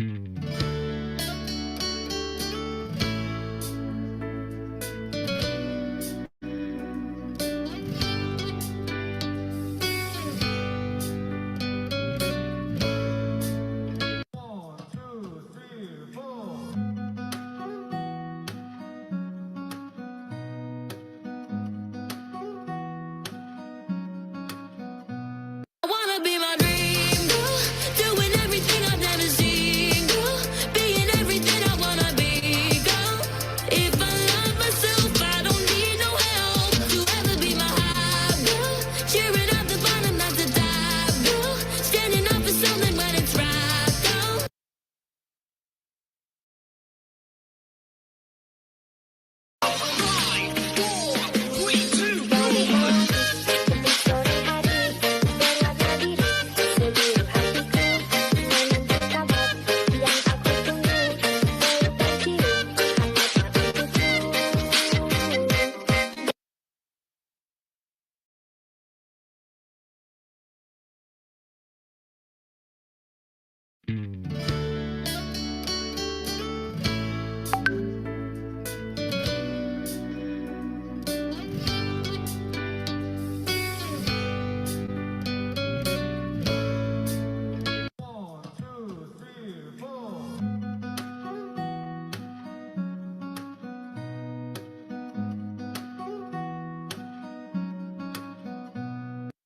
I wanna be my dream girl, doing everything I've never seen girl, being everything I wanna be girl. If I love myself, I don't need no help to ever be my high girl, cheering at the bottom, not the top girl, standing up for something when it's right girl.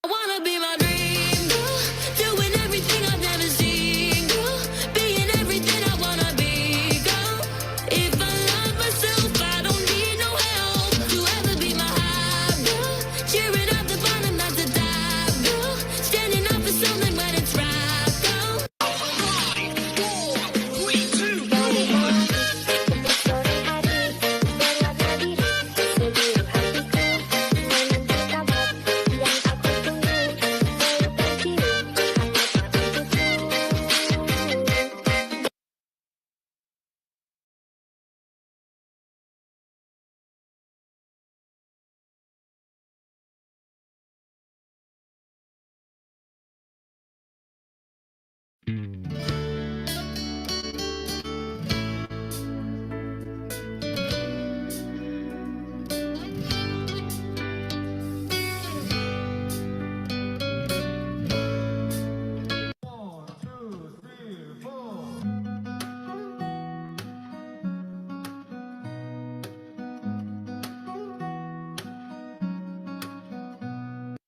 I wanna be my dream girl, doing everything I've never seen girl, being everything I wanna be girl. If I love myself, I don't need no help to ever be my high girl, cheering at the bottom, not the top girl, standing up for something when it's right girl.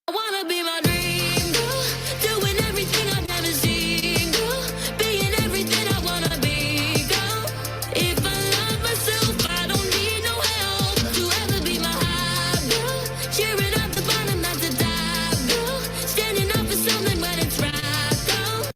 I wanna be my dream girl, doing everything I've never seen girl, being everything I wanna be girl. If I love myself, I don't need no help to ever be my high girl, cheering at the bottom, not the top girl, standing up for something when it's right girl.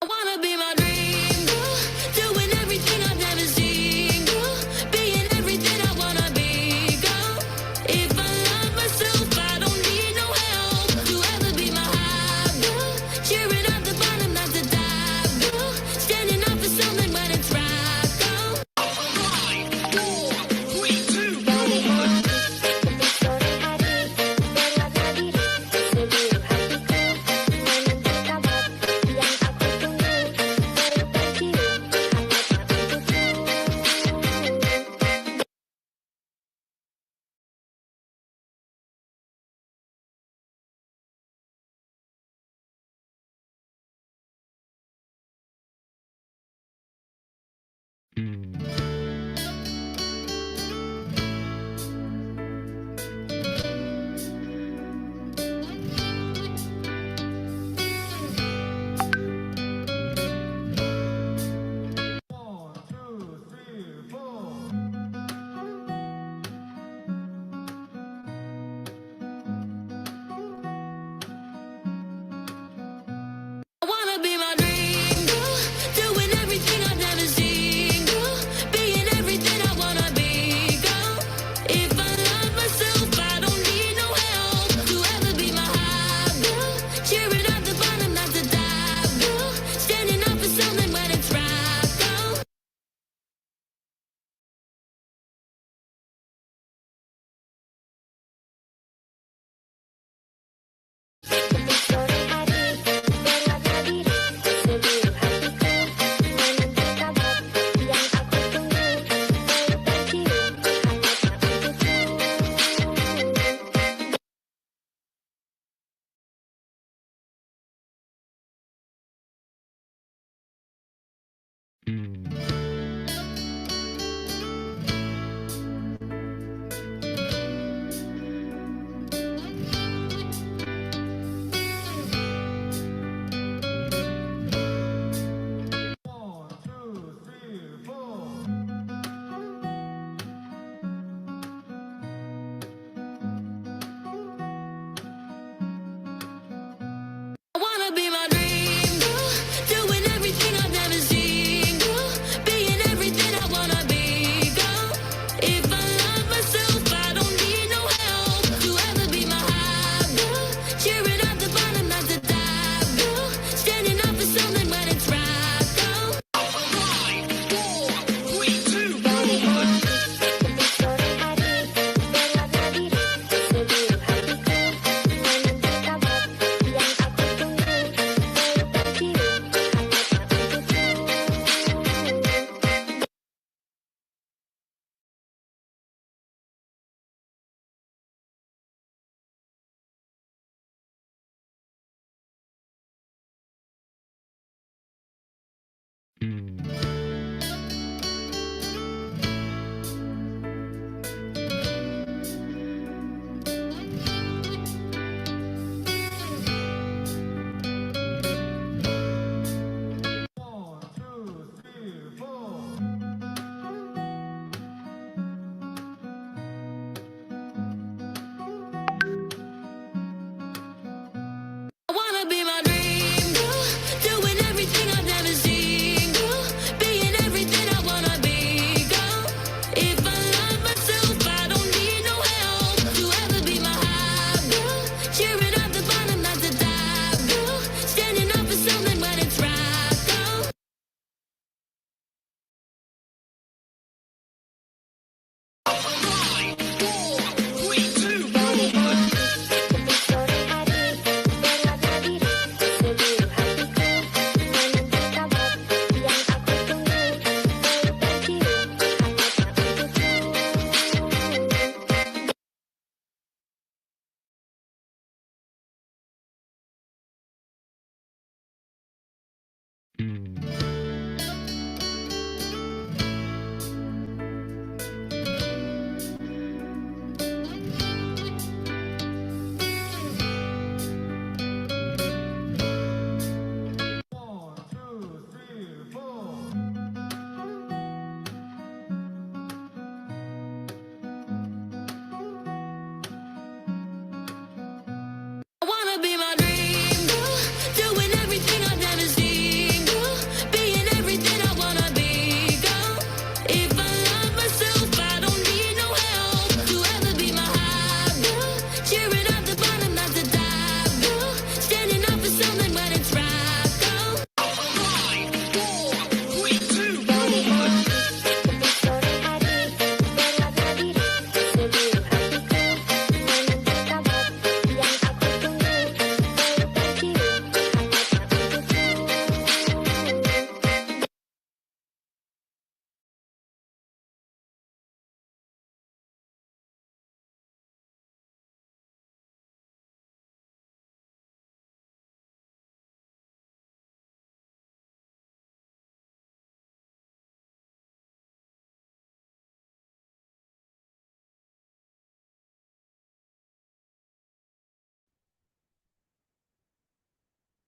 I wanna be my dream girl, doing everything I've never seen girl, being everything I wanna be girl. If I love myself, I don't need no help to ever be my high girl, cheering at the bottom, not the top girl, standing up for something when it's right girl. I wanna be my dream girl, doing everything I've never seen, girl, being everything I wanna be, girl. If I love myself, I don't need no help to ever be my high, girl. Cheering at the bottom, not the top, girl. Standing up for something when it's right, girl. I wanna be my dream girl, doing everything I've never seen, girl, being everything I wanna be, girl. If I love myself, I don't need no help to ever be my high, girl. Cheering at the bottom, not the top, girl. Standing up for something when it's right, girl. I wanna be my dream girl, doing everything I've never seen, girl, being everything I wanna be, girl. If I love myself, I don't need no help to ever be my high, girl. Cheering at the bottom, not the top, girl. Standing up for something when it's right, girl.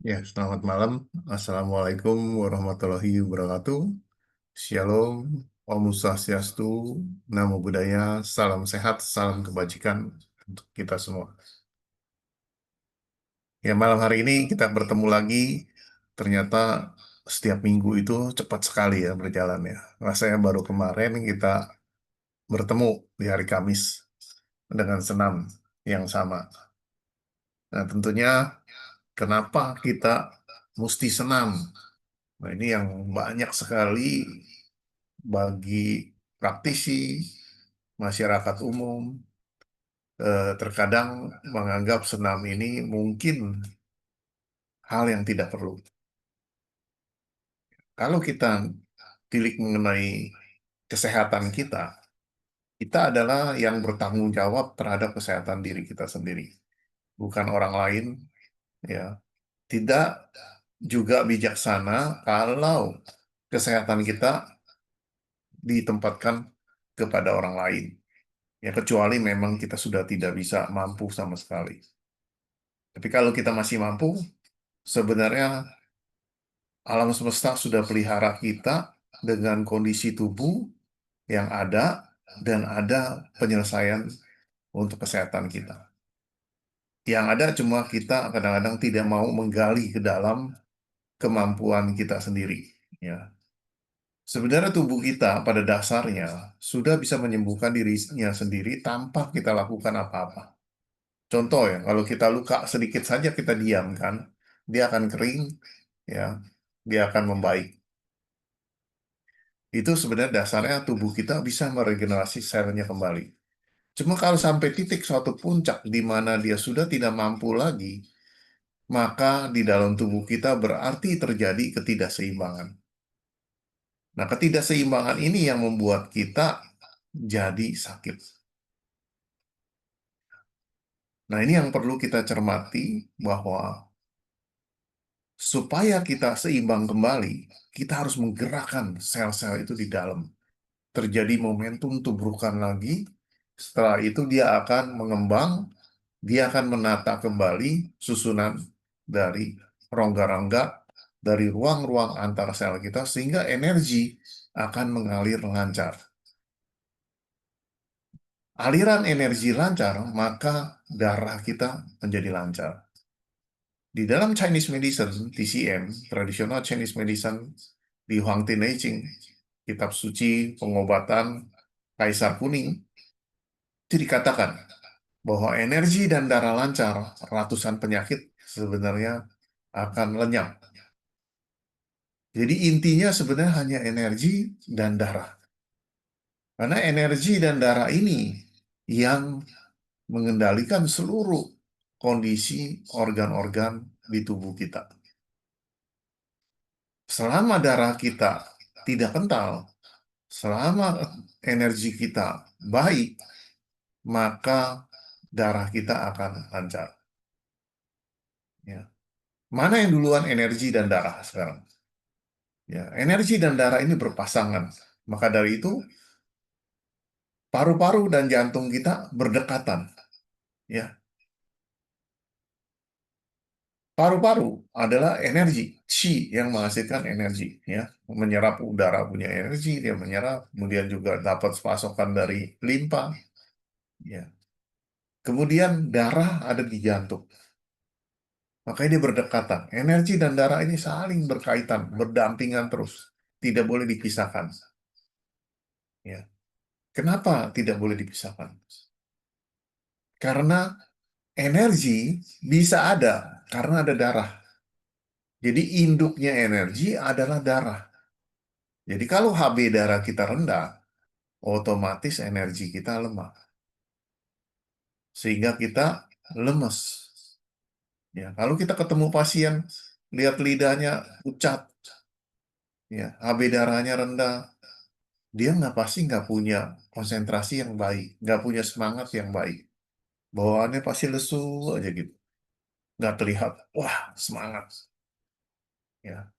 Ya, selamat malam. Assalamualaikum warahmatullahi wabarakatuh. Shalom, Om Swastiastu, Namo Buddhaya, salam sehat, salam kebajikan untuk kita semua. Ya, malam hari ini kita bertemu lagi. Ternyata setiap minggu itu cepat sekali ya berjalan ya. Rasanya baru kemarin kita bertemu di hari Kamis dengan senam yang sama. Nah, tentunya kenapa kita mesti senam? Nah, ini yang banyak sekali bagi praktisi, masyarakat umum, terkadang menganggap senam ini mungkin hal yang tidak perlu. Kalau kita tilik mengenai kesehatan kita, kita adalah yang bertanggung jawab terhadap kesehatan diri kita sendiri, bukan orang lain. Ya, tidak juga bijaksana kalau kesehatan kita ditempatkan kepada orang lain. Ya, kecuali memang kita sudah tidak bisa mampu sama sekali. Tapi kalau kita masih mampu, sebenarnya alam semesta sudah pelihara kita dengan kondisi tubuh yang ada dan ada penyelesaian untuk kesehatan kita. Yang ada cuma kita kadang-kadang tidak mau menggali ke dalam kemampuan kita sendiri. Ya. Sebenarnya tubuh kita pada dasarnya sudah bisa menyembuhkan dirinya sendiri tanpa kita lakukan apa-apa. Contoh ya, kalau kita luka sedikit saja kita diamkan, dia akan kering, ya, dia akan membaik. Itu sebenarnya dasarnya tubuh kita bisa meregenerasi selnya kembali. Cuma kalau sampai titik suatu puncak di mana dia sudah tidak mampu lagi, maka di dalam tubuh kita berarti terjadi ketidakseimbangan. Nah, ketidakseimbangan ini yang membuat kita jadi sakit. Nah, ini yang perlu kita cermati bahwa supaya kita seimbang kembali, kita harus menggerakkan sel-sel itu di dalam. Terjadi momentum tumbuhkan lagi, setelah itu dia akan mengembang, dia akan menata kembali susunan dari rongga-rongga, dari ruang-ruang antar sel kita, sehingga energi akan mengalir lancar. Aliran energi lancar, maka darah kita menjadi lancar. Di dalam Chinese medicine, TCM, tradisional Chinese medicine, di Huangti Neijing, kitab suci pengobatan Kaisar Kuning, itu dikatakan bahwa energi dan darah lancar, ratusan penyakit sebenarnya akan lenyap. Jadi intinya sebenarnya hanya energi dan darah. Karena energi dan darah ini yang mengendalikan seluruh kondisi organ-organ di tubuh kita. Selama darah kita tidak kental, selama energi kita baik, maka darah kita akan lancar. Ya. Mana yang duluan energi dan darah sekarang? Ya, energi dan darah ini berpasangan. Maka dari itu, paru-paru dan jantung kita berdekatan. Ya, paru-paru adalah energi, qi yang menghasilkan energi. Ya, menyerap udara punya energi, dia menyerap, kemudian juga dapat pasokan dari limpa. Ya, kemudian darah ada di jantung. Makanya dia berdekatan. Energi dan darah ini saling berkaitan, berdampingan terus. Tidak boleh dipisahkan. Ya. Kenapa tidak boleh dipisahkan? Karena energi bisa ada karena ada darah. Jadi induknya energi adalah darah. Jadi kalau HB darah kita rendah, otomatis energi kita lemah. Sehingga kita lemes. Ya, kalau kita ketemu pasien, lihat lidahnya pucat, ya, HB darahnya rendah, dia nggak pasti nggak punya konsentrasi yang baik, nggak punya semangat yang baik. Bawaannya pasti lesu aja gitu. Nggak terlihat, wah semangat. Ya,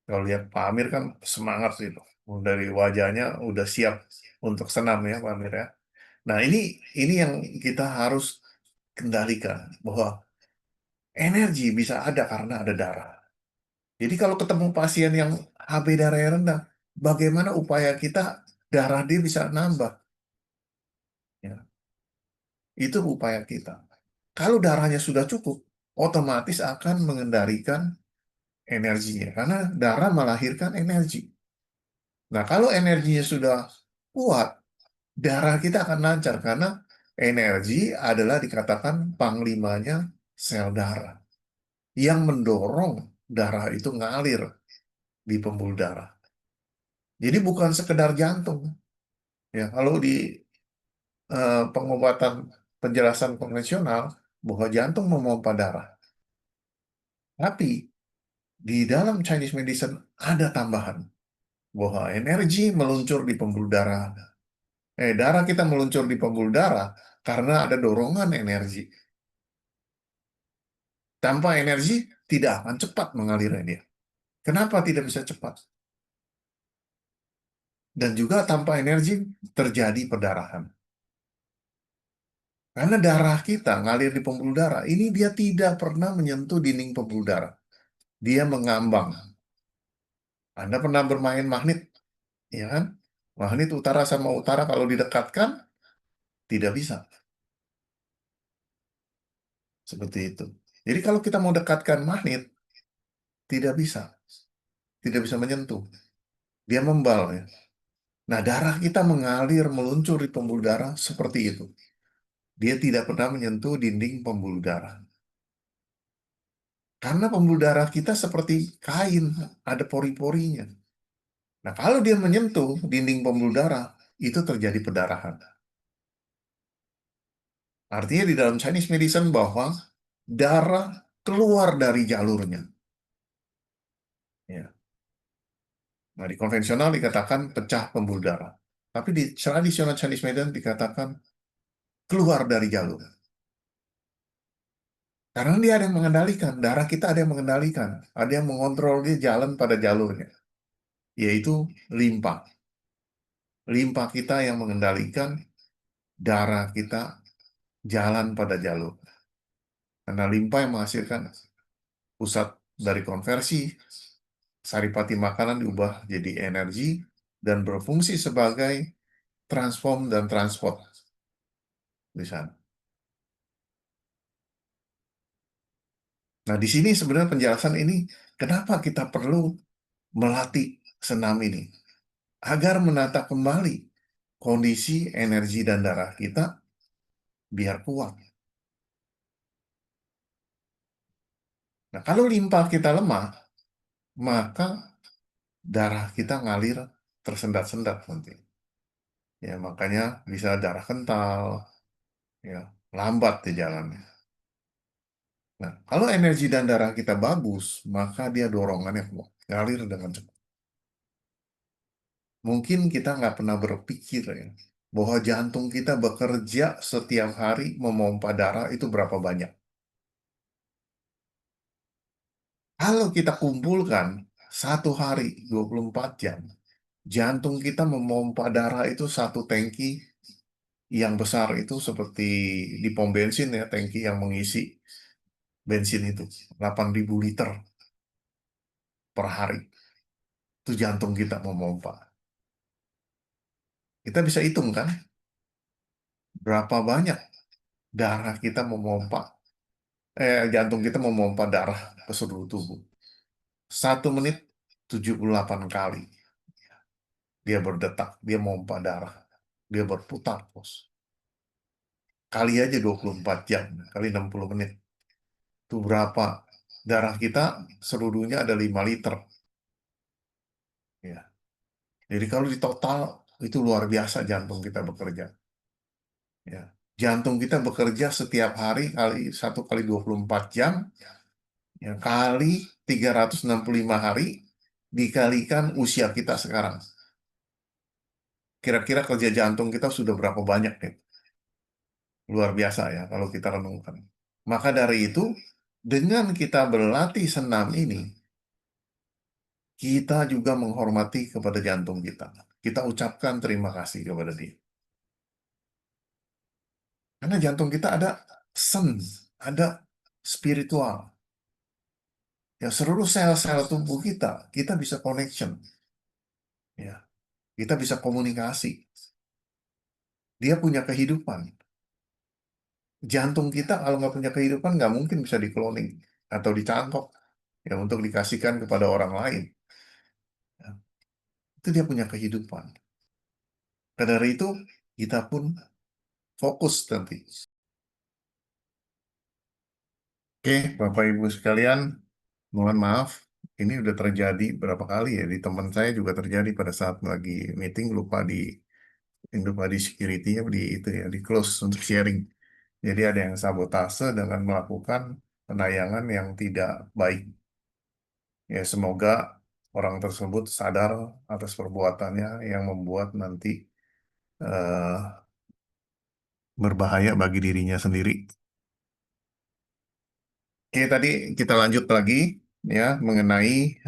kalau lihat Pak Amir kan semangat gitu. Dari wajahnya udah siap untuk senam ya Pak Amir ya. Nah ini yang kita harus kendalikan bahwa energi bisa ada karena ada darah. Jadi kalau ketemu pasien yang HB darahnya rendah, bagaimana upaya kita darah dia bisa nambah? Ya, itu upaya kita. Kalau darahnya sudah cukup, otomatis akan mengendalikan energinya karena darah melahirkan energi. Nah, kalau energinya sudah kuat, darah kita akan lancar karena energi adalah dikatakan panglimanya sel darah yang mendorong darah itu ngalir di pembuluh darah. Jadi bukan sekedar jantung. Ya, kalau di pengobatan penjelasan konvensional bahwa jantung memompa darah. Tapi di dalam Chinese medicine ada tambahan bahwa energi meluncur di pembuluh darah. Darah kita meluncur di pembuluh darah karena ada dorongan energi. Tanpa energi tidak akan cepat mengalirnya dia. Kenapa tidak bisa cepat? Dan juga tanpa energi terjadi perdarahan. Karena darah kita ngalir di pembuluh darah, ini dia tidak pernah menyentuh dinding pembuluh darah. Dia mengambang. Anda pernah bermain magnet, ya kan? Magnet utara sama utara kalau didekatkan, tidak bisa. Seperti itu. Jadi kalau kita mau dekatkan magnet, tidak bisa. Tidak bisa menyentuh. Dia membal, ya. Nah, darah kita mengalir, meluncur di pembuluh darah seperti itu. Dia tidak pernah menyentuh dinding pembuluh darah. Karena pembuluh darah kita seperti kain, ada pori-porinya. Nah, kalau dia menyentuh dinding pembuluh darah, itu terjadi perdarahan. Artinya di dalam Chinese medicine bahwa darah keluar dari jalurnya. Ya. Nah, di konvensional dikatakan pecah pembuluh darah. Tapi di tradisional Chinese medicine dikatakan keluar dari jalur. Karena dia ada yang mengendalikan, darah kita ada yang mengendalikan, ada yang mengontrol dia jalan pada jalurnya, yaitu limpa. Limpa kita yang mengendalikan darah kita jalan pada jalur. Karena limpa yang menghasilkan pusat dari konversi, saripati makanan diubah jadi energi, dan berfungsi sebagai transform dan transport di sana. Nah, di sini sebenarnya penjelasan ini, kenapa kita perlu melatih senam ini. Agar menata kembali kondisi energi dan darah kita biar kuat. Nah, kalau limpa kita lemah, maka darah kita ngalir tersendat-sendat nanti. Ya, makanya bisa darah kental, ya, lambat di jalannya. Nah, kalau energi dan darah kita bagus, maka dia dorongannya kuat, ngalir dengan cepat. Mungkin kita nggak pernah berpikir ya, bahwa jantung kita bekerja setiap hari memompa darah itu berapa banyak. Kalau kita kumpulkan satu hari 24 jam, jantung kita memompa darah itu satu tangki yang besar itu seperti di pom bensin ya, tangki yang mengisi bensin itu 8.000 liter per hari. Itu jantung kita memompa. Kita bisa hitung kan berapa banyak darah kita memompa, jantung kita memompa darah ke seluruh tubuh. 1 menit 78 kali dia berdetak, dia memompa darah, dia berputar, bos. Kali aja 24 jam, kali 60 menit. Itu berapa? Darah kita seluruhnya ada 5 liter. Ya. Jadi kalau di total, itu luar biasa jantung kita bekerja. Ya. Jantung kita bekerja setiap hari kali 1 kali 24 jam, ya, kali 365 hari, dikalikan usia kita sekarang. Kira-kira kerja jantung kita sudah berapa banyak nih? Luar biasa ya kalau kita renungkan. Maka dari itu, dengan kita berlatih senam ini, kita juga menghormati kepada jantung kita. Kita ucapkan terima kasih kepada dia. Karena jantung kita ada sen, ada spiritual. Ya, seluruh sel-sel tubuh kita bisa connection. Ya, kita bisa komunikasi. Dia punya kehidupan. Jantung kita kalau nggak punya kehidupan nggak mungkin bisa dikloning atau dicangkok ya untuk dikasihkan kepada orang lain. Ya, itu dia punya kehidupan. Karena dari itu kita pun fokus nanti. Oke, Bapak Ibu sekalian, mohon maaf, ini udah terjadi berapa kali ya di teman saya juga terjadi pada saat lagi meeting lupa di security-nya di itu ya di close untuk sharing. Jadi ada yang sabotase dengan melakukan penayangan yang tidak baik. Ya semoga orang tersebut sadar atas perbuatannya yang membuat nanti eh, berbahaya bagi dirinya sendiri. Oke, tadi kita lanjut lagi ya mengenai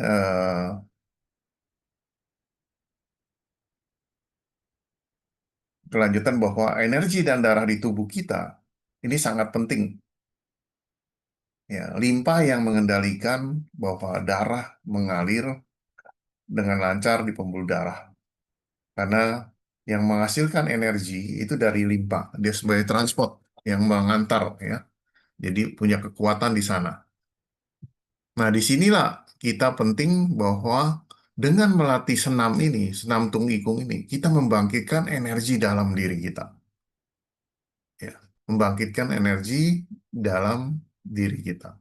kelanjutan bahwa energi dan darah di tubuh kita ini sangat penting. Ya, limpa yang mengendalikan bahwa darah mengalir dengan lancar di pembuluh darah. Karena yang menghasilkan energi itu dari limpa, dia sebagai transport yang mengantar ya. Jadi punya kekuatan di sana. Nah, disinilah kita penting bahwa dengan melatih senam ini, senam tung ikung ini, kita membangkitkan energi dalam diri kita. Ya, membangkitkan energi dalam diri kita.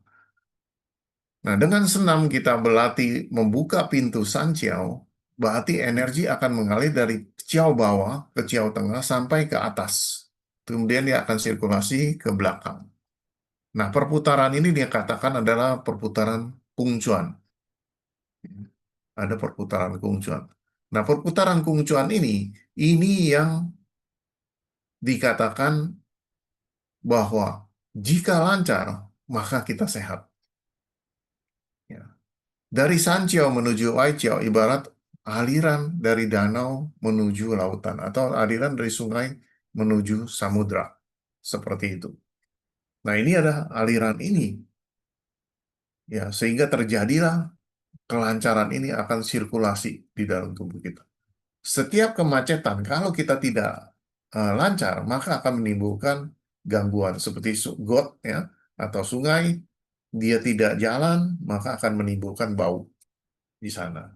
Nah, dengan senam kita berlatih membuka pintu San Chiao, berarti energi akan mengalir dari Chiao bawah ke Chiao tengah sampai ke atas. Kemudian dia akan sirkulasi ke belakang. Nah, perputaran ini dia katakan adalah perputaran Kung Chuan. Ada perputaran Kung Chuan. Nah, perputaran Kung Chuan ini yang dikatakan bahwa jika lancar, maka kita sehat. Ya. Dari Sanjiao menuju Waijiao ibarat aliran dari danau menuju lautan atau aliran dari sungai menuju samudra. Seperti itu. Nah, ini ada aliran ini. Ya, sehingga terjadilah kelancaran ini akan sirkulasi di dalam tubuh kita. Setiap kemacetan, kalau kita tidak lancar, maka akan menimbulkan gangguan seperti got ya atau sungai, dia tidak jalan, maka akan menimbulkan bau di sana.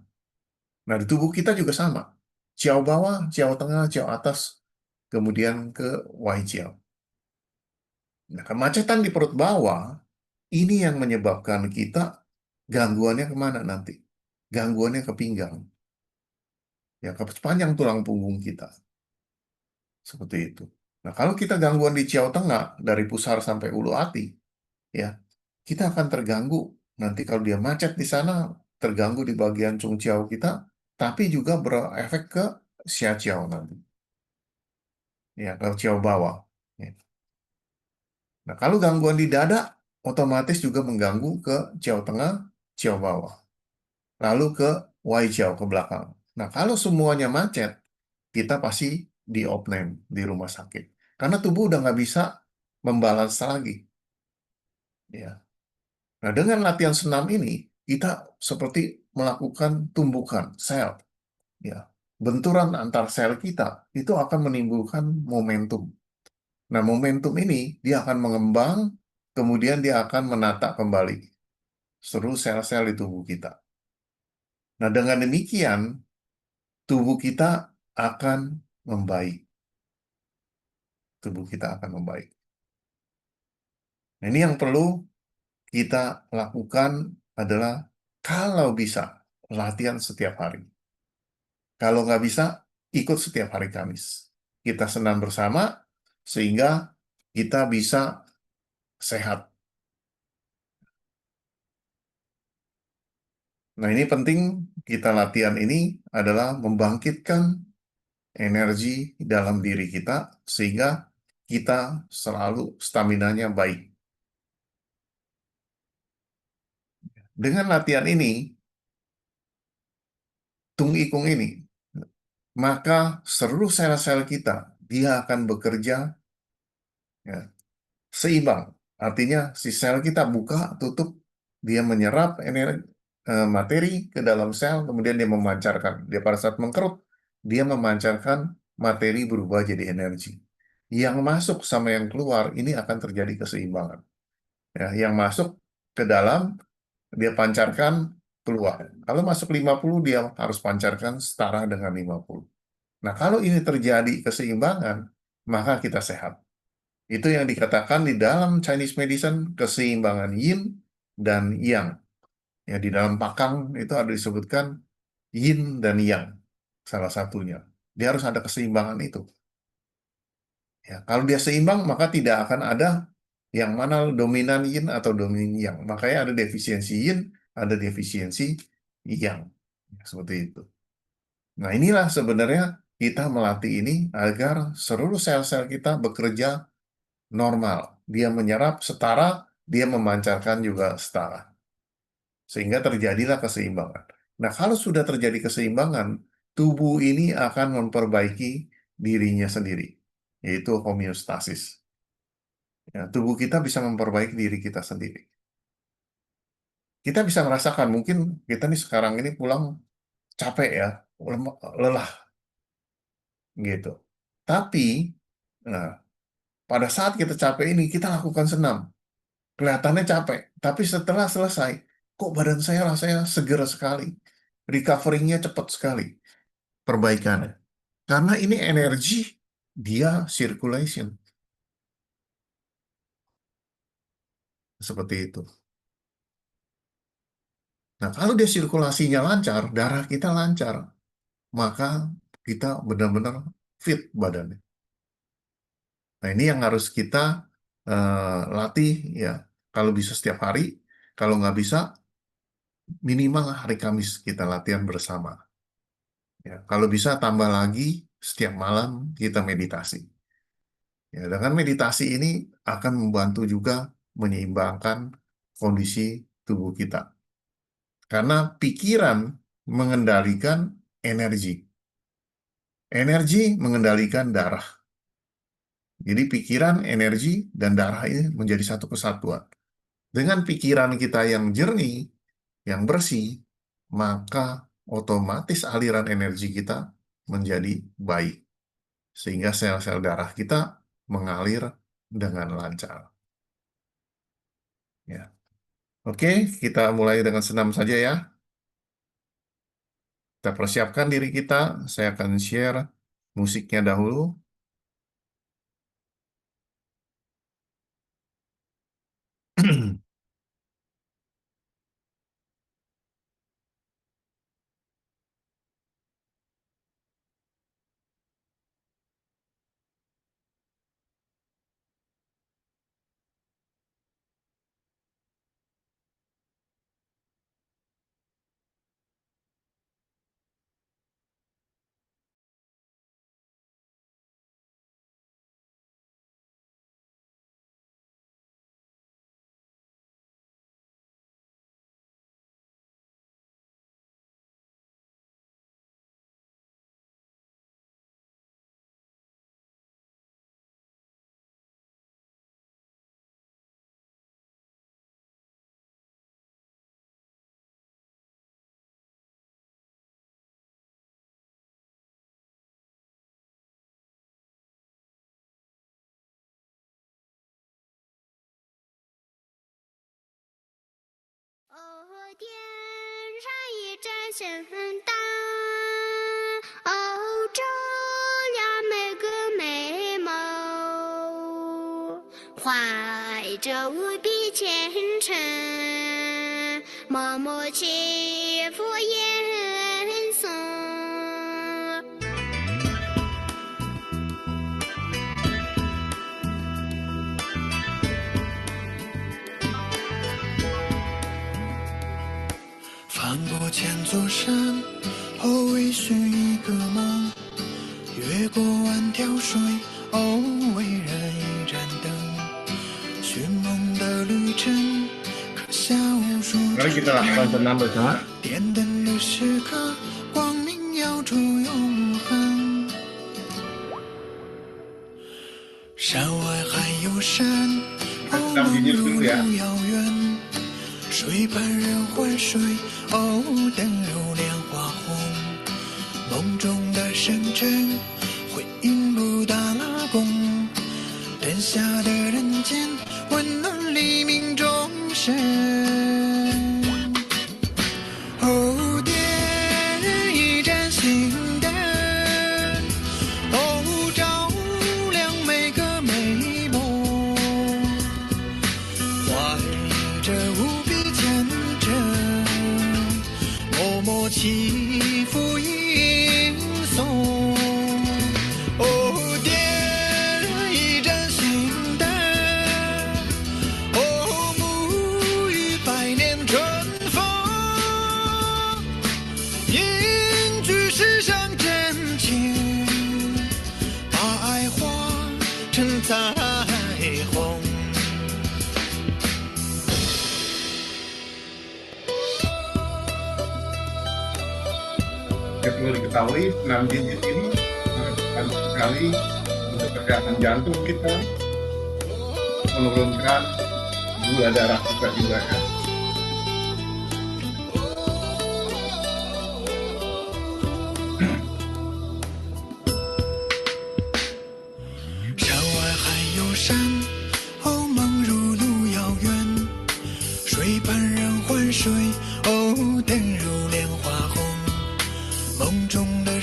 Nah, di tubuh kita juga sama. Ciao bawah, ciao tengah, ciao atas, kemudian ke Wai Ciao. Nah, kemacetan di perut bawah, ini yang menyebabkan kita gangguannya kemana nanti? Gangguannya ke pinggang, ya ke sepanjang tulang punggung kita. Seperti itu. Nah, kalau kita gangguan di Ciao tengah, dari pusar sampai ulu hati, ya, kita akan terganggu. Nanti kalau dia macet di sana, terganggu di bagian Chung Ciao kita, tapi juga berefek ke Xia Ciao nanti. Ya, ke Ciao bawah. Ya. Nah, kalau gangguan di dada, otomatis juga mengganggu ke Ciao tengah, Ciao bawah. Lalu ke Wai Ciao ke belakang. Nah, kalau semuanya macet, kita pasti di opname, di rumah sakit. Karena tubuh udah nggak bisa membalans lagi. Ya. Nah, dengan latihan senam ini, kita seperti melakukan tumbukan sel. Ya. Benturan antar sel kita itu akan menimbulkan momentum. Nah, momentum ini dia akan mengembang, kemudian dia akan menata kembali seluruh sel-sel di tubuh kita. Nah, dengan demikian, tubuh kita akan membaik. Tubuh kita akan membaik. Nah, ini yang perlu kita lakukan adalah kalau bisa latihan setiap hari. Kalau nggak bisa, ikut setiap hari Kamis. Kita senam bersama sehingga kita bisa sehat. Nah, ini penting kita latihan ini adalah membangkitkan energi dalam diri kita sehingga kita selalu staminanya baik. Dengan latihan ini, tung ikung ini, maka seluruh sel-sel kita dia akan bekerja ya, seimbang. Artinya si sel kita buka, tutup, dia menyerap energi, materi ke dalam sel, kemudian dia memancarkan. Dia pada saat mengkerut, dia memancarkan materi berubah jadi energi. Yang masuk sama yang keluar, ini akan terjadi keseimbangan. Ya, yang masuk ke dalam, dia pancarkan keluar. Kalau masuk 50, dia harus pancarkan setara dengan 50. Nah, kalau ini terjadi keseimbangan, maka kita sehat. Itu yang dikatakan di dalam Chinese medicine keseimbangan yin dan yang. Ya, di dalam pakang itu ada disebutkan yin dan yang salah satunya. Dia harus ada keseimbangan itu. Ya, kalau dia seimbang maka tidak akan ada yang mana dominan yin atau dominan yang. Makanya ada defisiensi yin, ada defisiensi yang. Ya, seperti itu. Nah, inilah sebenarnya kita melatih ini agar seluruh sel-sel kita bekerja normal. Dia menyerap setara, dia memancarkan juga setara. Sehingga terjadilah keseimbangan. Nah, kalau sudah terjadi keseimbangan, tubuh ini akan memperbaiki dirinya sendiri, yaitu homeostasis. Ya, tubuh kita bisa memperbaiki diri kita sendiri. Kita bisa merasakan, mungkin kita nih sekarang ini pulang capek ya, lelah gitu. Tapi, nah, pada saat kita capek ini, kita lakukan senam. Kelihatannya capek, tapi setelah selesai, kok badan saya rasanya seger sekali. Recovery-nya cepat sekali, perbaikannya. Karena ini energi, dia circulation. Seperti itu. Nah, kalau dia sirkulasinya lancar, darah kita lancar, maka kita benar-benar fit badannya. Nah, ini yang harus kita latih ya. Kalau bisa setiap hari, kalau nggak bisa, minimal hari Kamis kita latihan bersama. Ya, kalau bisa tambah lagi setiap malam kita meditasi. Ya, dengan meditasi ini akan membantu juga menyeimbangkan kondisi tubuh kita. Karena pikiran mengendalikan energi. Energi mengendalikan darah. Jadi pikiran, energi, dan darah ini menjadi satu kesatuan. Dengan pikiran kita yang jernih, yang bersih, maka otomatis aliran energi kita menjadi baik. Sehingga sel-sel darah kita mengalir dengan lancar. Ya. Oke, kita mulai dengan senam saja ya. Kita persiapkan diri kita. Saya akan share musiknya dahulu.哦，天上一盏星灯，哦，照亮每个美梦，怀着无比虔诚，默默祈福言诵。翻过千座山，哦，为寻一个梦；越过万条水，哦，为人一盏灯。寻梦的旅程，刻下无数 Mari kita lakukan senam bersama. 点灯的时刻，光明耀出永恒。山外还有山，哦，梦如遥远。水畔人欢水，哦，灯如莲花红。梦中的深沉，回应不大公。灯下的人间，温暖黎明众生。哦，点一盏心灯，哦，照亮每个美梦，怀着无比虔诚，默默祈福吟诵。哦，点一盏心灯，哦，沐浴百年春风，凝聚世上真情，把爱化成彩虹。 Yang perlu diketahui, senam jinjit ini bagus sekali untuk kesehatan jantung kita, menurunkan gula darah kita juga ya.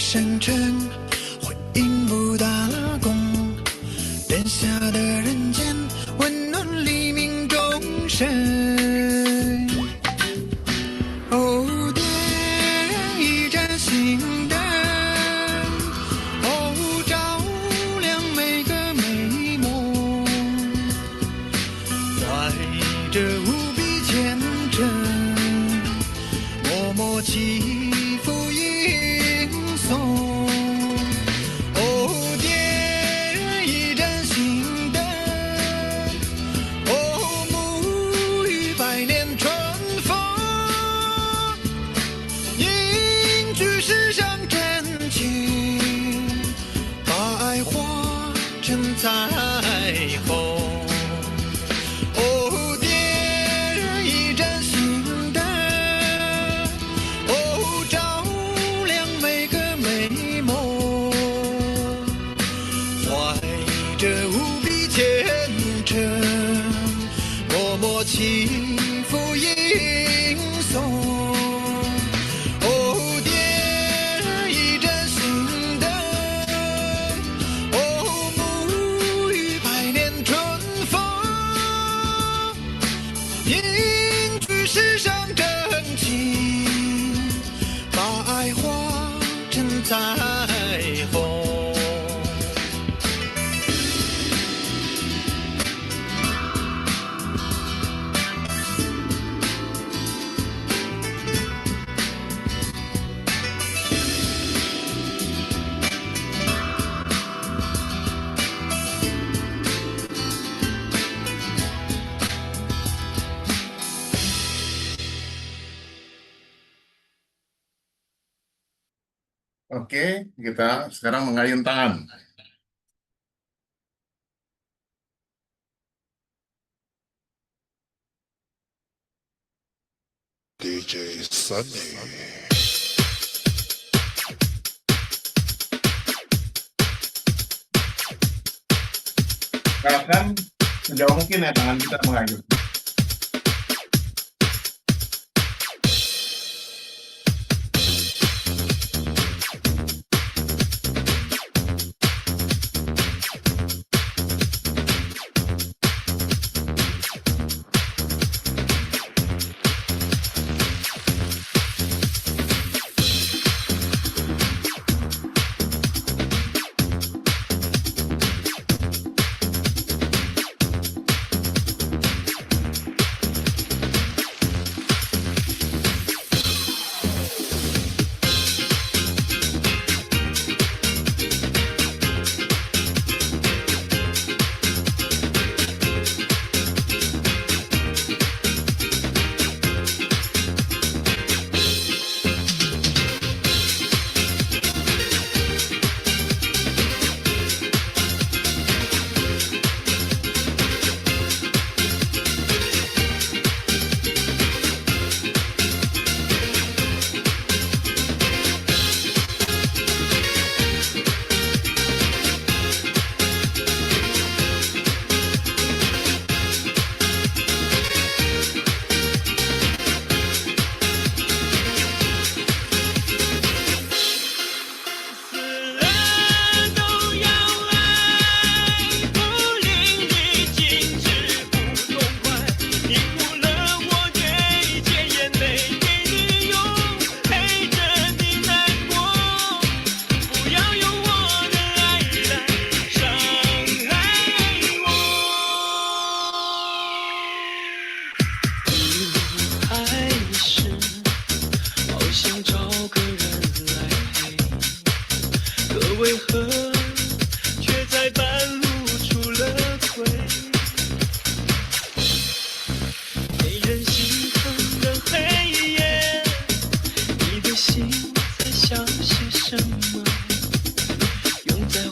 深沉会赢不打工，灯下的人间温暖黎明众生。哦，点燃一盏心灯，哦，照亮每个美梦，怀着无比虔诚，默默祈福迎送。哦，点燃一盏心灯，哦，沐浴百年春风，凝聚世上真情，把爱化成彩虹。哦，点燃一盏心灯，哦，照亮每个美梦，怀着无比虔诚，默默祈福迎送。哦，点燃一盏心灯，哦，沐浴百年春风，凝聚世上真情，把爱化成彩虹。Oke, kita sekarang mengayun tangan. DJ Sunny. Silakan sejauh mungkin ya tangan kita mengayun.心在想些什么？拥在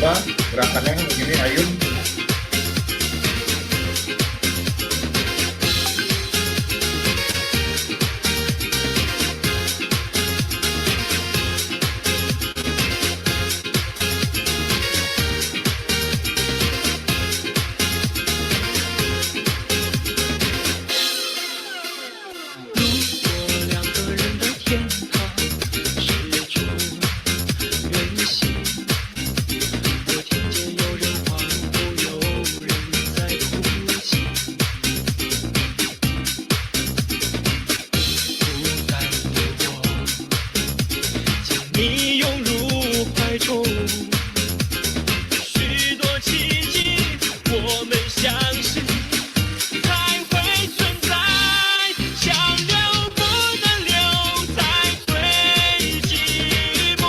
coba gerakannya begini, ayun.你涌入怀中，许多奇迹，我们相信才会存在。想留不能留在最寂寞，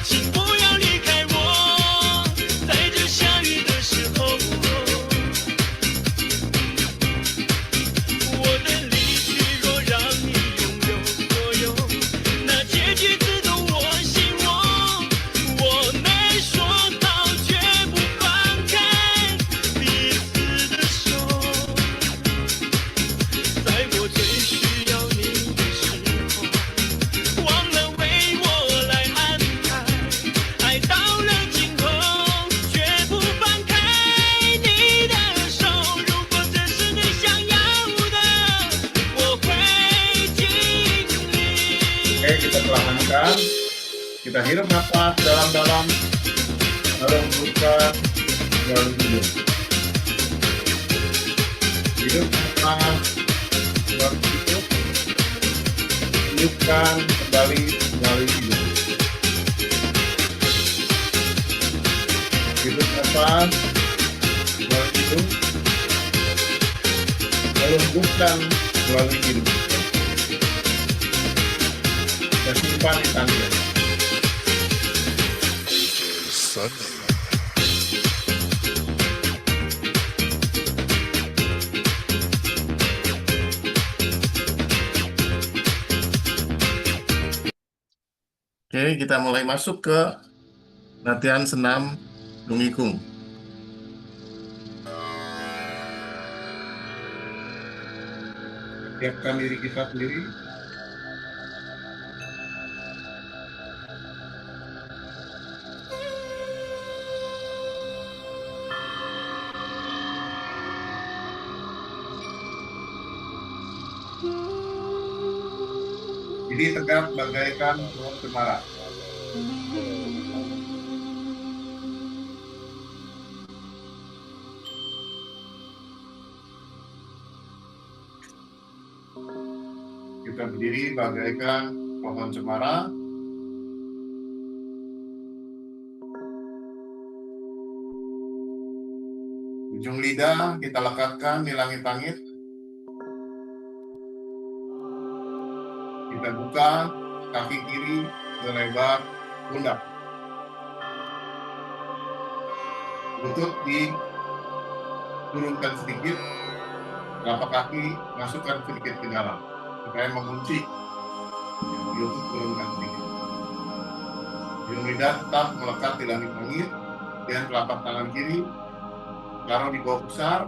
请不要离开我，在这下雨的时候。我的离去若让你拥有所有，那结局自动我心窝。我没说好绝不放开彼此的手，在我最需要你的时候，忘了为我来安排。爱到了尽头，绝不放开你的手。如果这是你想要的，我会尽力。Oke, kita perlahankan. Kita hirup nafas dalam-dalam, lalu hembuskan melalui hidung. Hirup nafas melalui hidung, hembuskan kembali melalui hidung. Hirup nafas melalui hidung, lalu hembuskan melalui hidung. Dan simpan di tangan. Oke, kita mulai masuk ke latihan senam Dungikung. Siapkan diri kita sendiri. Jadi tegak bagaikan pohon cemara. Kita berdiri bagaikan pohon cemara. Ujung lidah kita lekatkan di langit-langit. Kita buka kaki kiri selebar pundak. Lutut diturunkan sedikit, telapak kaki masukkan sedikit ke dalam supaya mengunci. Lutut turunkan sedikit. Ujung lidah tetap melekat di langit-langit dan telapak tangan kiri taruh di bawah pusar,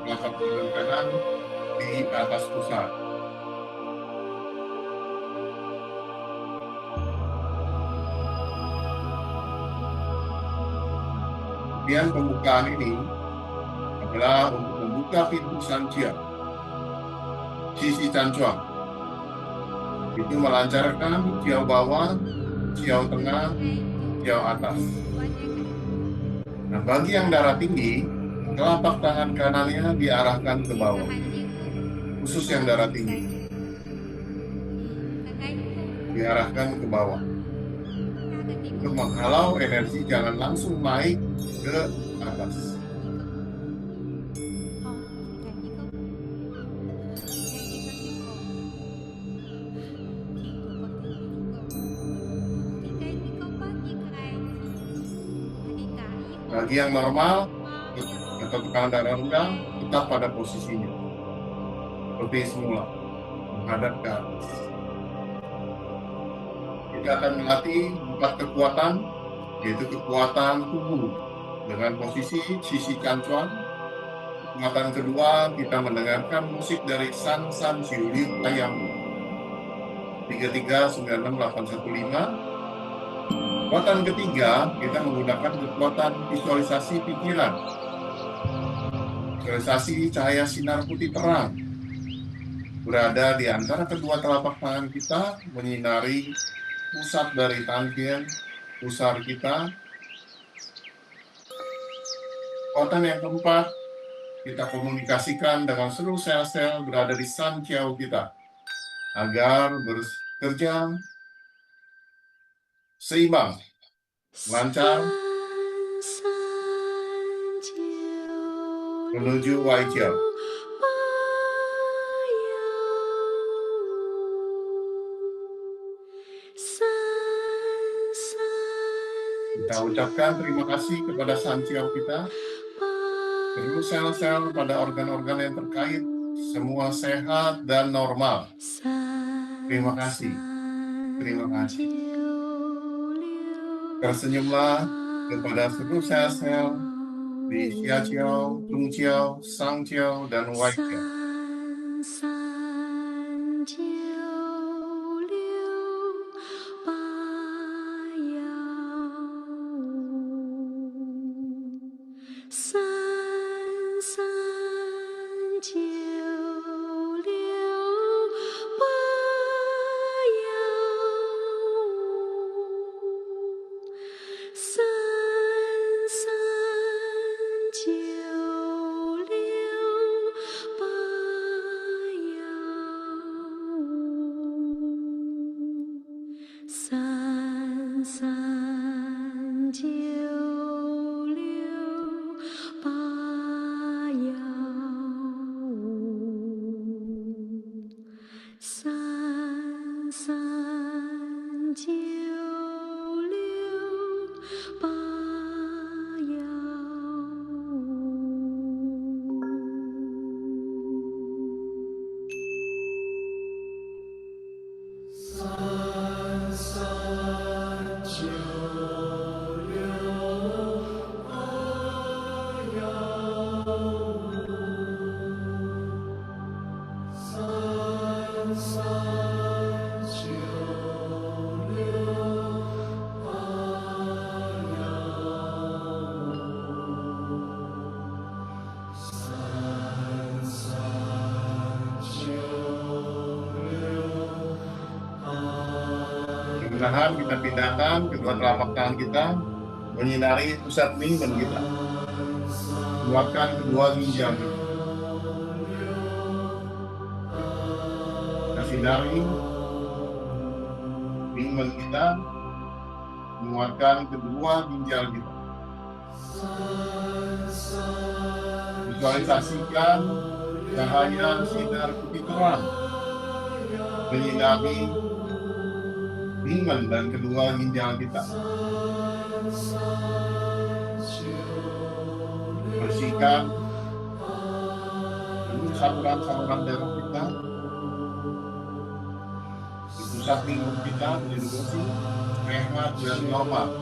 telapak tangan kanan di atas pusar. Kemudian pembukaan ini adalah untuk membuka pintu Sanjia, sisi Cancuang. Itu melancarkan ciao bawah, ciao tengah, ciao atas. Nah, bagi yang darah tinggi, telapak tangan kanannya diarahkan ke bawah, khusus yang darah tinggi, diarahkan ke bawah. Untuk menghalau energi jangan langsung naik ke atas. Bagi yang normal atau tekanan darah rendah tetap pada posisinya seperti semula, menghadap ke atas. Kita akan melatih 4 kekuatan yaitu kekuatan tubuh dengan posisi sisi cancuan. Kekuatan kedua, kita mendengarkan musik dari San San Siu Liu Ayam 3396815. Kekuatan ketiga, kita menggunakan kekuatan visualisasi pikiran. Visualisasi cahaya sinar putih terang berada di antara kedua telapak tangan kita, menyinari pusat dari tangkian pusar kita. Kekuatan yang keempat, kita komunikasikan dengan seluruh sel-sel berada di San Chiao kita agar bekerja seimbang, lancar menuju Wai Chiao. Kita ucapkan terima kasih kepada San Chiao kita, seluruh sel-sel pada organ-organ yang terkait, semua sehat dan normal. Terima kasih. Terima kasih. Tersenyumlah kepada seluruh sel-sel di Xia Chiao, Tung Chiao, Sang Chiao, dan Wai Chiao. Perlahan kita pindahkan kedua telapak tangan kita menyinari pusat lingkungan kita. Kuatkan kedua ginjal kita. Kita sinari lingkungan kita, menguatkan kedua ginjal kita. Visualisasikan cahaya sinar putih terang menyinari lingkungan dan kedua ginjal kita. Bersihkan saluran-saluran darah kita di pusat lingkungan kita menjadi bersih, sehat dan normal.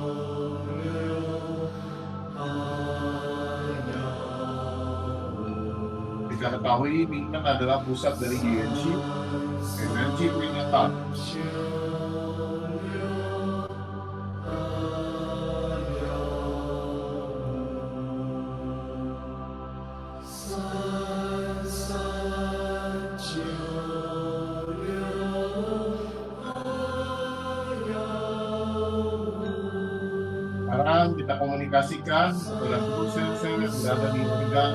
Kita ketahui lingkungan adalah pusat dari energi peringatan. Sekarang kita komunikasikan kepada seluruh sel-sel yang berada di organ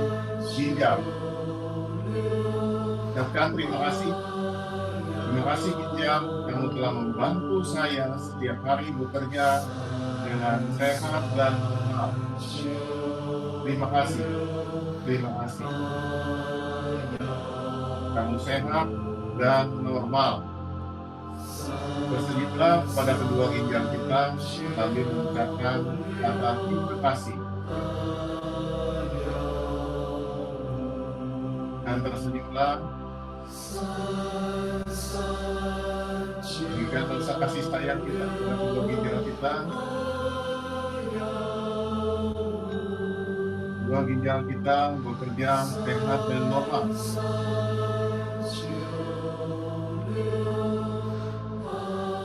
ginjal. Ucapkan terima kasih. Terima kasih ginjal, kamu telah membantu saya setiap hari bekerja dengan sehat dan normal. Terima kasih. Terima kasih. Kamu sehat dan normal. Bersenyumlah kepada kedua ginjal kita sambil mengucapkan kata terima kasih. Dan tersenyumlah. Berikan rasa kasih sayang kita kepada kedua ginjal kita. Kedua ginjal kita bekerja sehat dan normal.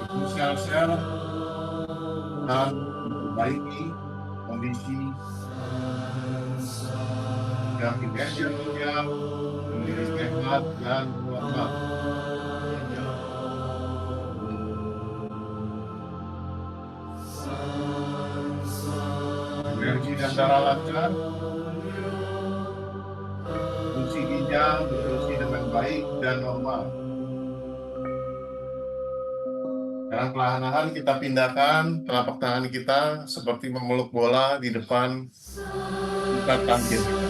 Itu sel-sel dan memperbaiki kondisi dan ginjal menjadi sehat dan normal. Energi dan darah lancar, fungsi ginjal berfungsi dengan baik dan normal. Sekarang perlahan-lahan kita pindahkan telapak tangan kita seperti memeluk bola di depan ikat tangkis kita.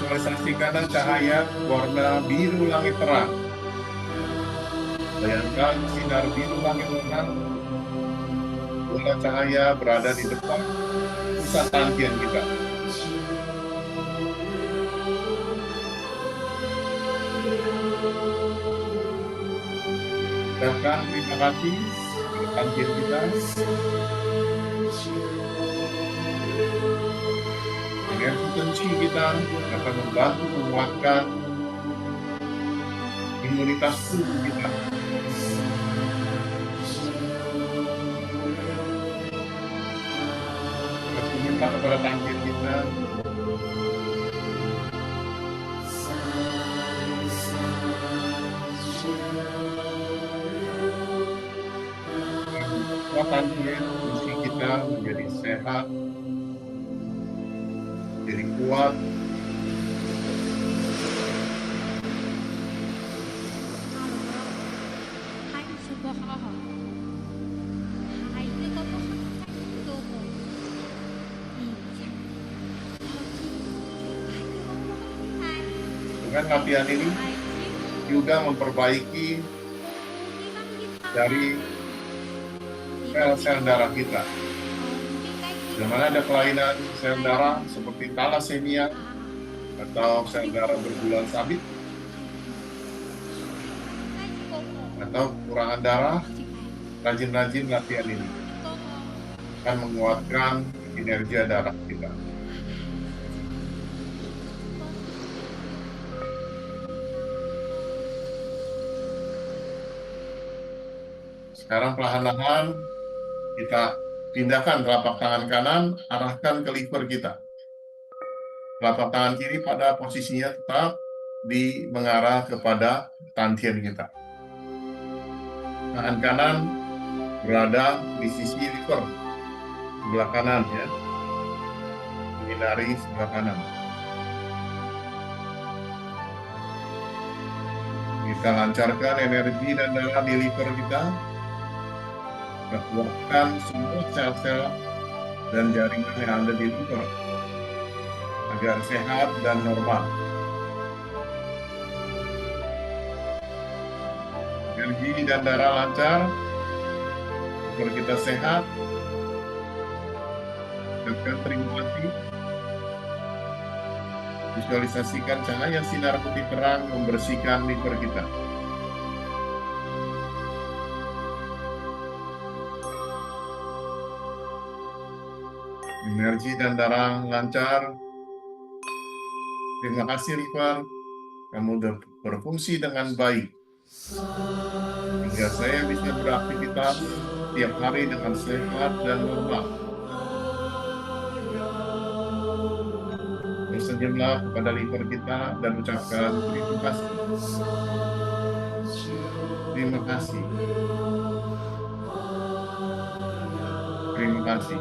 Visualisasikan cahaya warna biru langit terang. Bayangkan sinar biru langit terang, bola cahaya berada di depan pusat tangkian kita. Ucapkan terima kasih kepada tangkian kita. Energi tensi kita akan membantu menguatkan imunitas tubuh kita. Kita minta kepada tangkian kita tangkian fungsi kita menjadi sehat, jadi kuat, dengan latihan ini juga memperbaiki dari sel-sel darah kita. Di mana ada kelainan sel darah seperti talasemia atau sel darah berbulan sabit atau kekurangan darah, rajin-rajin latihan ini akan menguatkan kinerja darah kita. Sekarang perlahan-lahan kita pindahkan telapak tangan kanan, arahkan ke liver kita. Telapak tangan kiri pada posisinya tetap mengarah kepada tantien kita. Tangan kanan berada di sisi liver, sebelah kanan ya. Menghindari sebelah kanan. Kita lancarkan energi dan darah di liver kita. Kita kuatkan semua sel-sel dan jaringan yang ada di liver agar sehat dan normal. Energi dan darah lancar, liver kita sehat. Ucapkan terima kasih. Visualisasikan cahaya sinar putih terang membersihkan liver kita. Energi dan darah lancar. Terima kasih liver, kamu sudah berfungsi dengan baik. Hingga saya bisa beraktivitas setiap hari dengan sehat dan normal. Bersenyumlah kepada liver kita dan ucapkan terima kasih. Terima kasih. Terima kasih.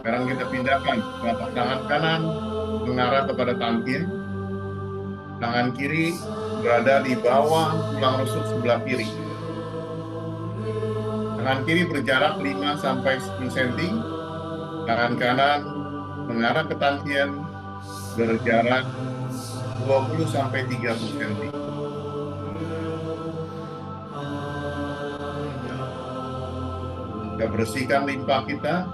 Sekarang kita pindahkan telapak tangan kanan mengarah kepada tangkin. Tangan kiri berada di bawah tulang rusuk sebelah kiri. Tangan kiri berjarak 5-10 cm. Tangan kanan mengarah ke tangkin berjarak 20-30 cm. Kita bersihkan limpa kita.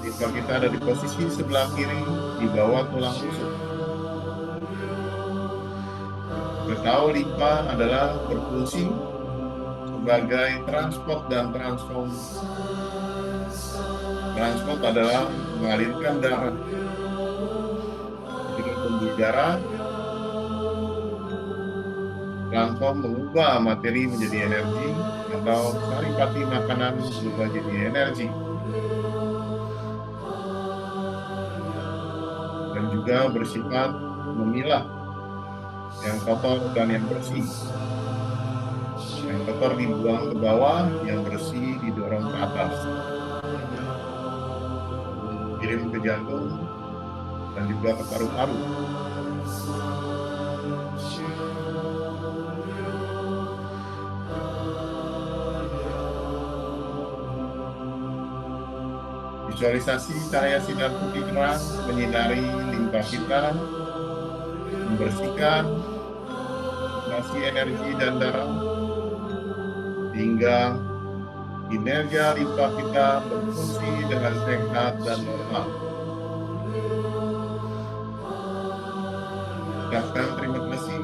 Limpa kita ada di posisi sebelah kiri di bawah tulang rusuk. Kita tahu limpa adalah berfungsi sebagai transport dan transform. Transport adalah mengalirkan darah. Dengan pembuluh darah, transform mengubah materi menjadi energi atau saripati makanan berubah jadi energi. Dan juga bersifat memilah yang kotor dan yang bersih. Yang kotor dibuang ke bawah, yang bersih didorong ke atas. Kirim ke jantung dan juga ke paru-paru. Visualisasi cahaya sinar putih terang menyinari limpa kita, membersihkan sirkulasi energi dan darah, hingga kinerja limpa kita berfungsi dengan sehat dan normal. Ucapkan terima kasih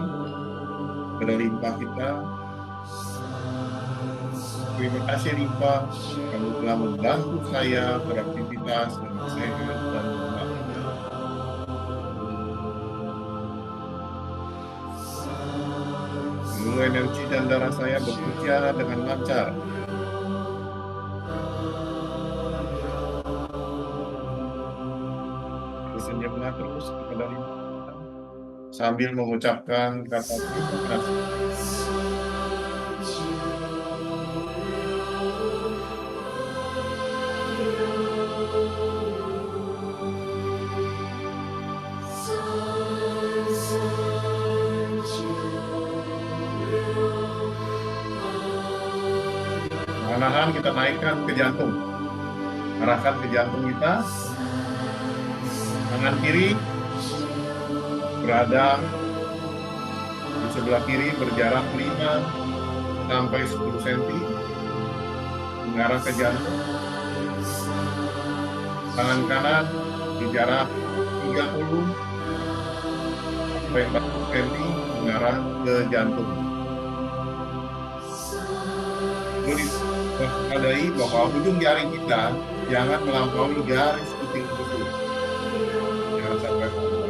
pada limpa kita. Terima kasih limpa, kamu telah membantu saya beraktivitas dengan sehat dan normal. Seluruh energi dan darah saya bekerja dengan lancar. Senyumlah terus kepada limpa kita sambil mengucapkan kata terima kasih. Perlahan kita naikkan ke jantung. Arahkan ke jantung kita. Tangan kiri berada di sebelah kiri berjarak 5-10 cm mengarah ke jantung. Tangan kanan di jarak 30-40 cm mengarah ke jantung. Waspadai bahwa ujung jari kita jangan melampaui garis putih tersebut. Jangan sampai melampaui.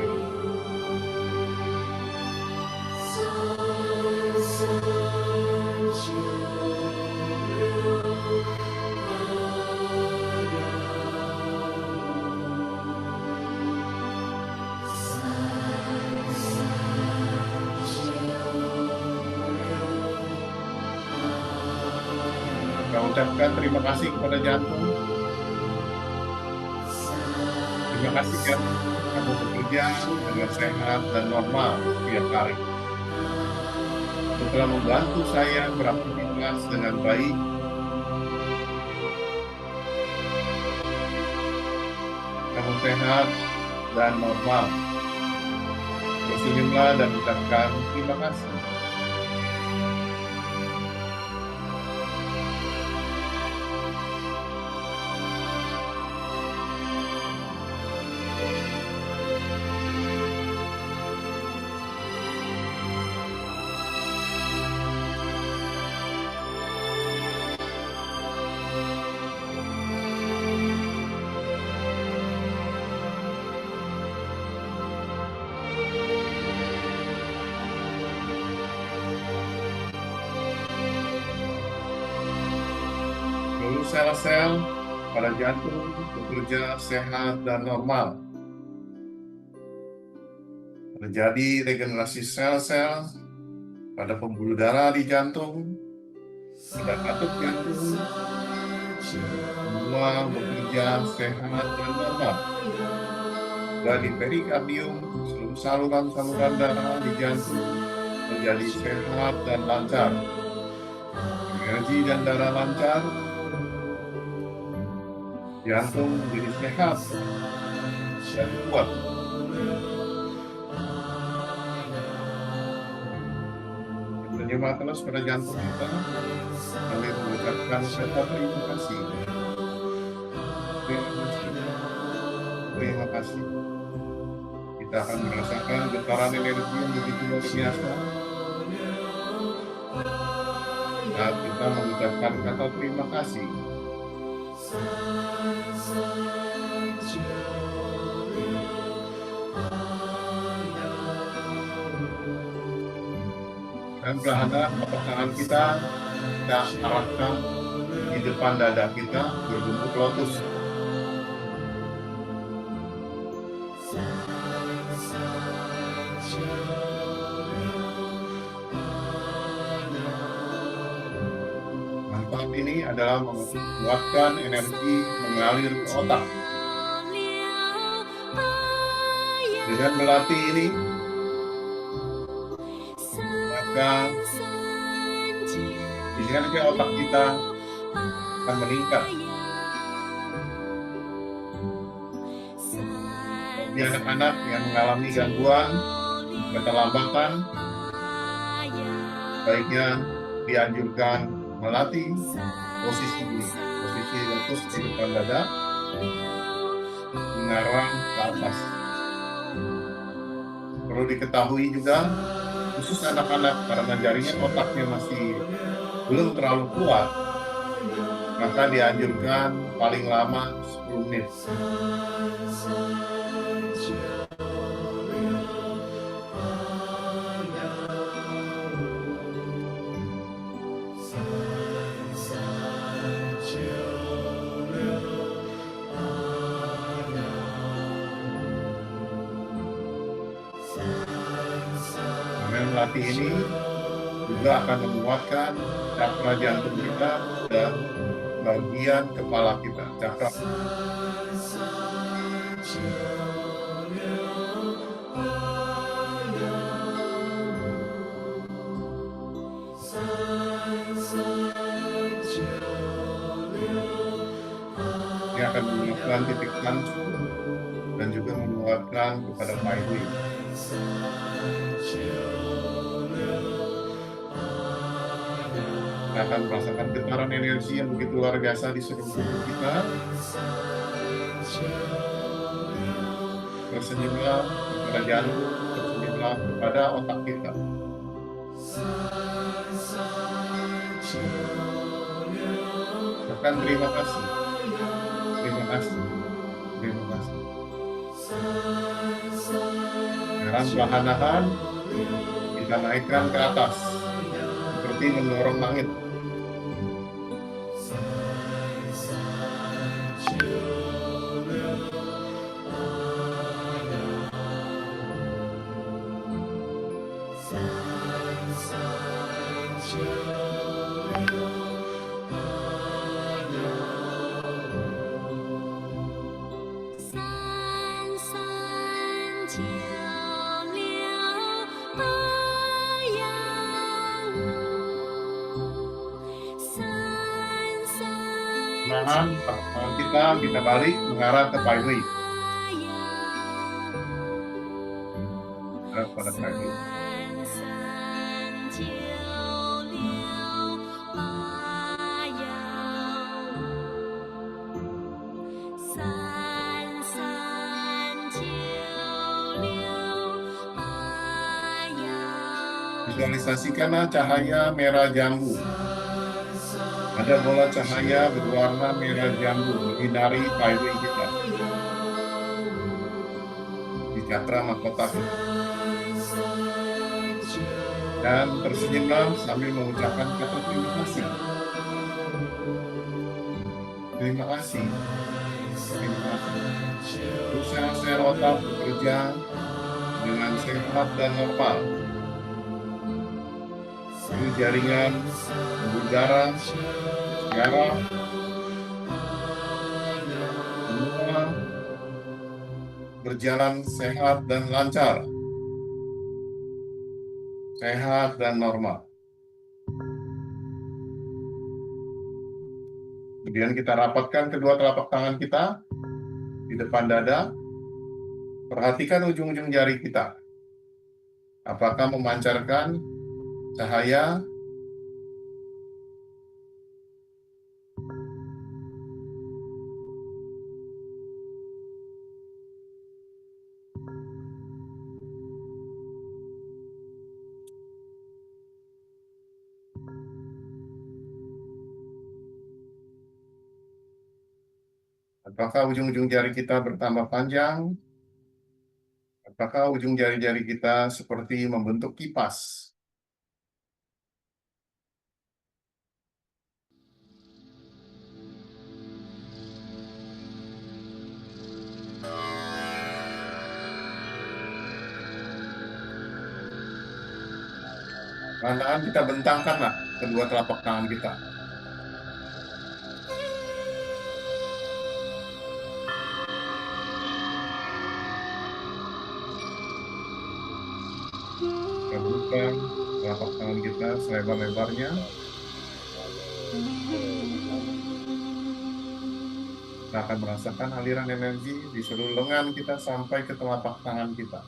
Kita ucapkan terima kasih kepada jantung. Terima kasih jantung, kamu bekerja dengan sehat dan normal setiap hari. Kamu telah membantu saya beraktivitas dengan baik. Kamu sehat dan normal. Bersenyumlah dan ucapkan terima kasih. Seluruh sel-sel pada jantung bekerja sehat dan normal. Terjadi regenerasi sel-sel pada pembuluh darah di jantung, pada katup jantung, semua bekerja sehat dan normal. Dari perikardium, seluruh saluran-saluran darah di jantung menjadi sehat dan lancar. Energi dan darah lancar, jantung menjadi sehat dan kuat. Terjemah terus pada jantung kita, sambil mengucapkan kata terima kasih. Terima kasih. Terima kasih. Kita akan merasakan getaran energi yang begitu luar biasa saat kita mengucapkan kata terima kasih. Dan perlahan telapak tangan kita arahkan di depan dada kita berbentuk lotus. Manfaat ini adalah menguatkan energi mengalir ke otak. Dengan melatih ini, maka energi otak kita akan meningkat. Bagi anak-anak yang mengalami gangguan, keterlambatan, baiknya dianjurkan melatih posisi lotus di depan dada, mengarah ke atas. Perlu diketahui juga, khusus anak-anak karena jaringan otaknya masih belum terlalu kuat, maka dianjurkan paling lama 10 menit. Dengan melatih ini juga akan menguatkan cakra jantung kita dan bagian kepala kita, cakra. Ini akan menguatkan titik tancu dan juga menguatkan kepada paru. Kita akan merasakan getaran energi yang begitu luar biasa di seluruh tubuh kita. Tersenyumlah kepada jantung, tersenyumlah kepada otak kita. Ucapkan terima kasih, terima kasih, terima kasih. Sekarang perlahan-lahan kita naikkan ke atas seperti mendorong langit. Perlahan tangan kita balik mengarah ke paru. Pada paru. Visualisasikanlah cahaya merah jambu. Ada bola cahaya berwarna merah jambu menyinari paru kita di cakra mahkota kita. Dan tersenyumlah sambil mengucapkan kata terima kasih. Terima kasih. Terima kasih. Untuk sel-sel otak bekerja dengan sehat dan normal. jaringan, pembuluh darah, darah, semua berjalan sehat dan lancar, sehat dan normal. Kemudian kita rapatkan kedua telapak tangan kita di depan dada. Perhatikan ujung-ujung jari kita. Apakah memancarkan cahaya? Apakah ujung-ujung jari kita bertambah panjang? Apakah ujung jari-jari kita seperti membentuk kipas? Perlahan kita bentangkanlah kedua telapak tangan kita. Kita buka telapak tangan kita selebar-lebarnya. Kita akan merasakan aliran energi di seluruh lengan kita sampai ke telapak tangan kita.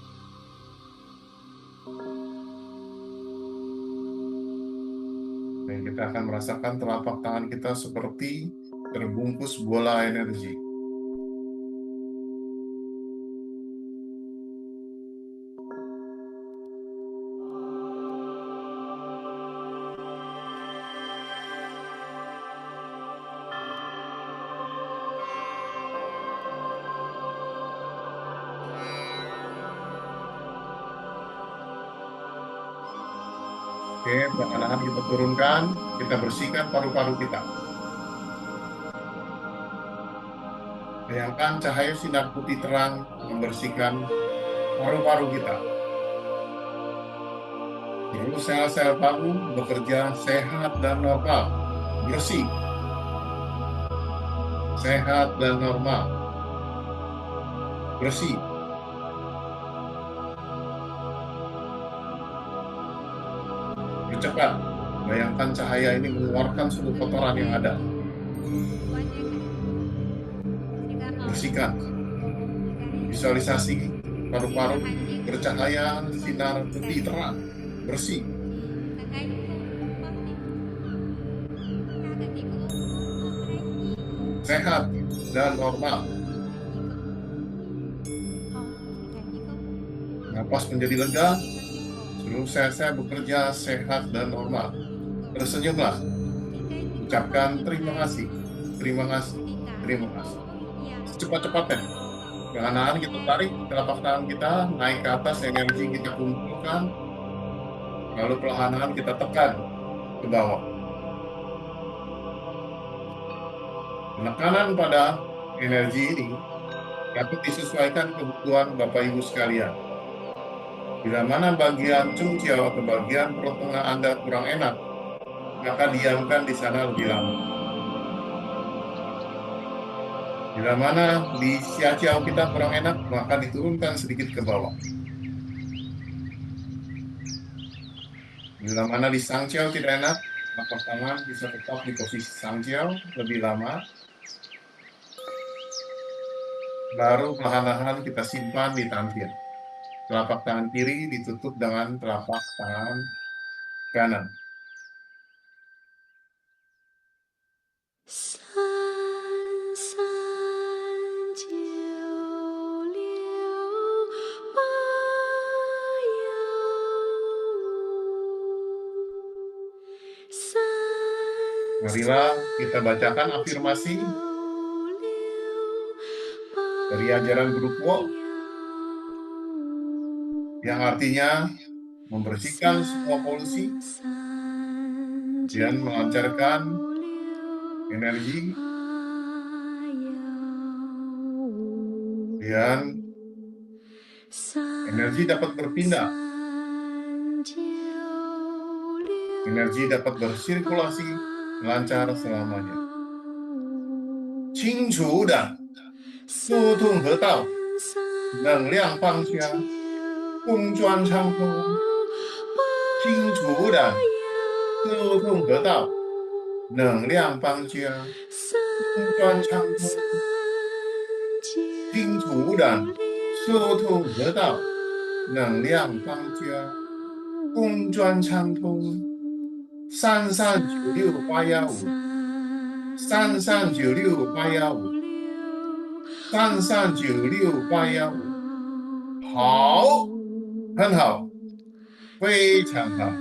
Dan kita akan merasakan telapak tangan kita seperti terbungkus bola energi. Oke, perlahan kita turunkan, kita bersihkan paru-paru kita. Bayangkan cahaya sinar putih terang membersihkan paru-paru kita. Seluruh sel-sel paru bekerja sehat dan normal, bersih, sehat dan normal, bersih. Cepat, bayangkan cahaya ini mengeluarkan seluruh kotoran yang ada. Bersihkan. Visualisasi paru-paru bercahaya sinar putih terang, bersih. Sehat dan normal. Napas menjadi lega. Seluruh sel-sel bekerja sehat dan normal. Tersenyumlah. Ucapkan terima kasih, terima kasih, terima kasih. Secepat-cepatnya. Perlahan kita tarik telapak tangan kita naik ke atas, energi kita kumpulkan. Lalu perlahan kita tekan ke bawah. Penekanan pada energi ini dapat disesuaikan kebutuhan Bapak Ibu sekalian. Bila mana bagian cungciau atau bagian perut tengah Anda kurang enak, maka diamkan di sana lebih lama. Bila mana di siaciau kita kurang enak, maka diturunkan sedikit ke bawah. Bila mana di sangciau tidak enak, maka tangan bisa tetap di posisi sangciau lebih lama. Baru perlahan-lahan kita simpan di tangan. Telapak tangan kiri ditutup dengan telapak tangan kanan. Marilah kita bacakan afirmasi dari ajaran Guru Kuo yang artinya membersihkan semua polusi dan melancarkan energi dan energi dapat berpindah Energi dapat bersirkulasi lancar selamanya. 清楚的疏通河道，能量方向，公转畅通。清楚的疏通河道，能量方向，公转畅通。清楚的疏通河道，能量方向，公转畅通。339685，339685，339685，好，很好，非常好。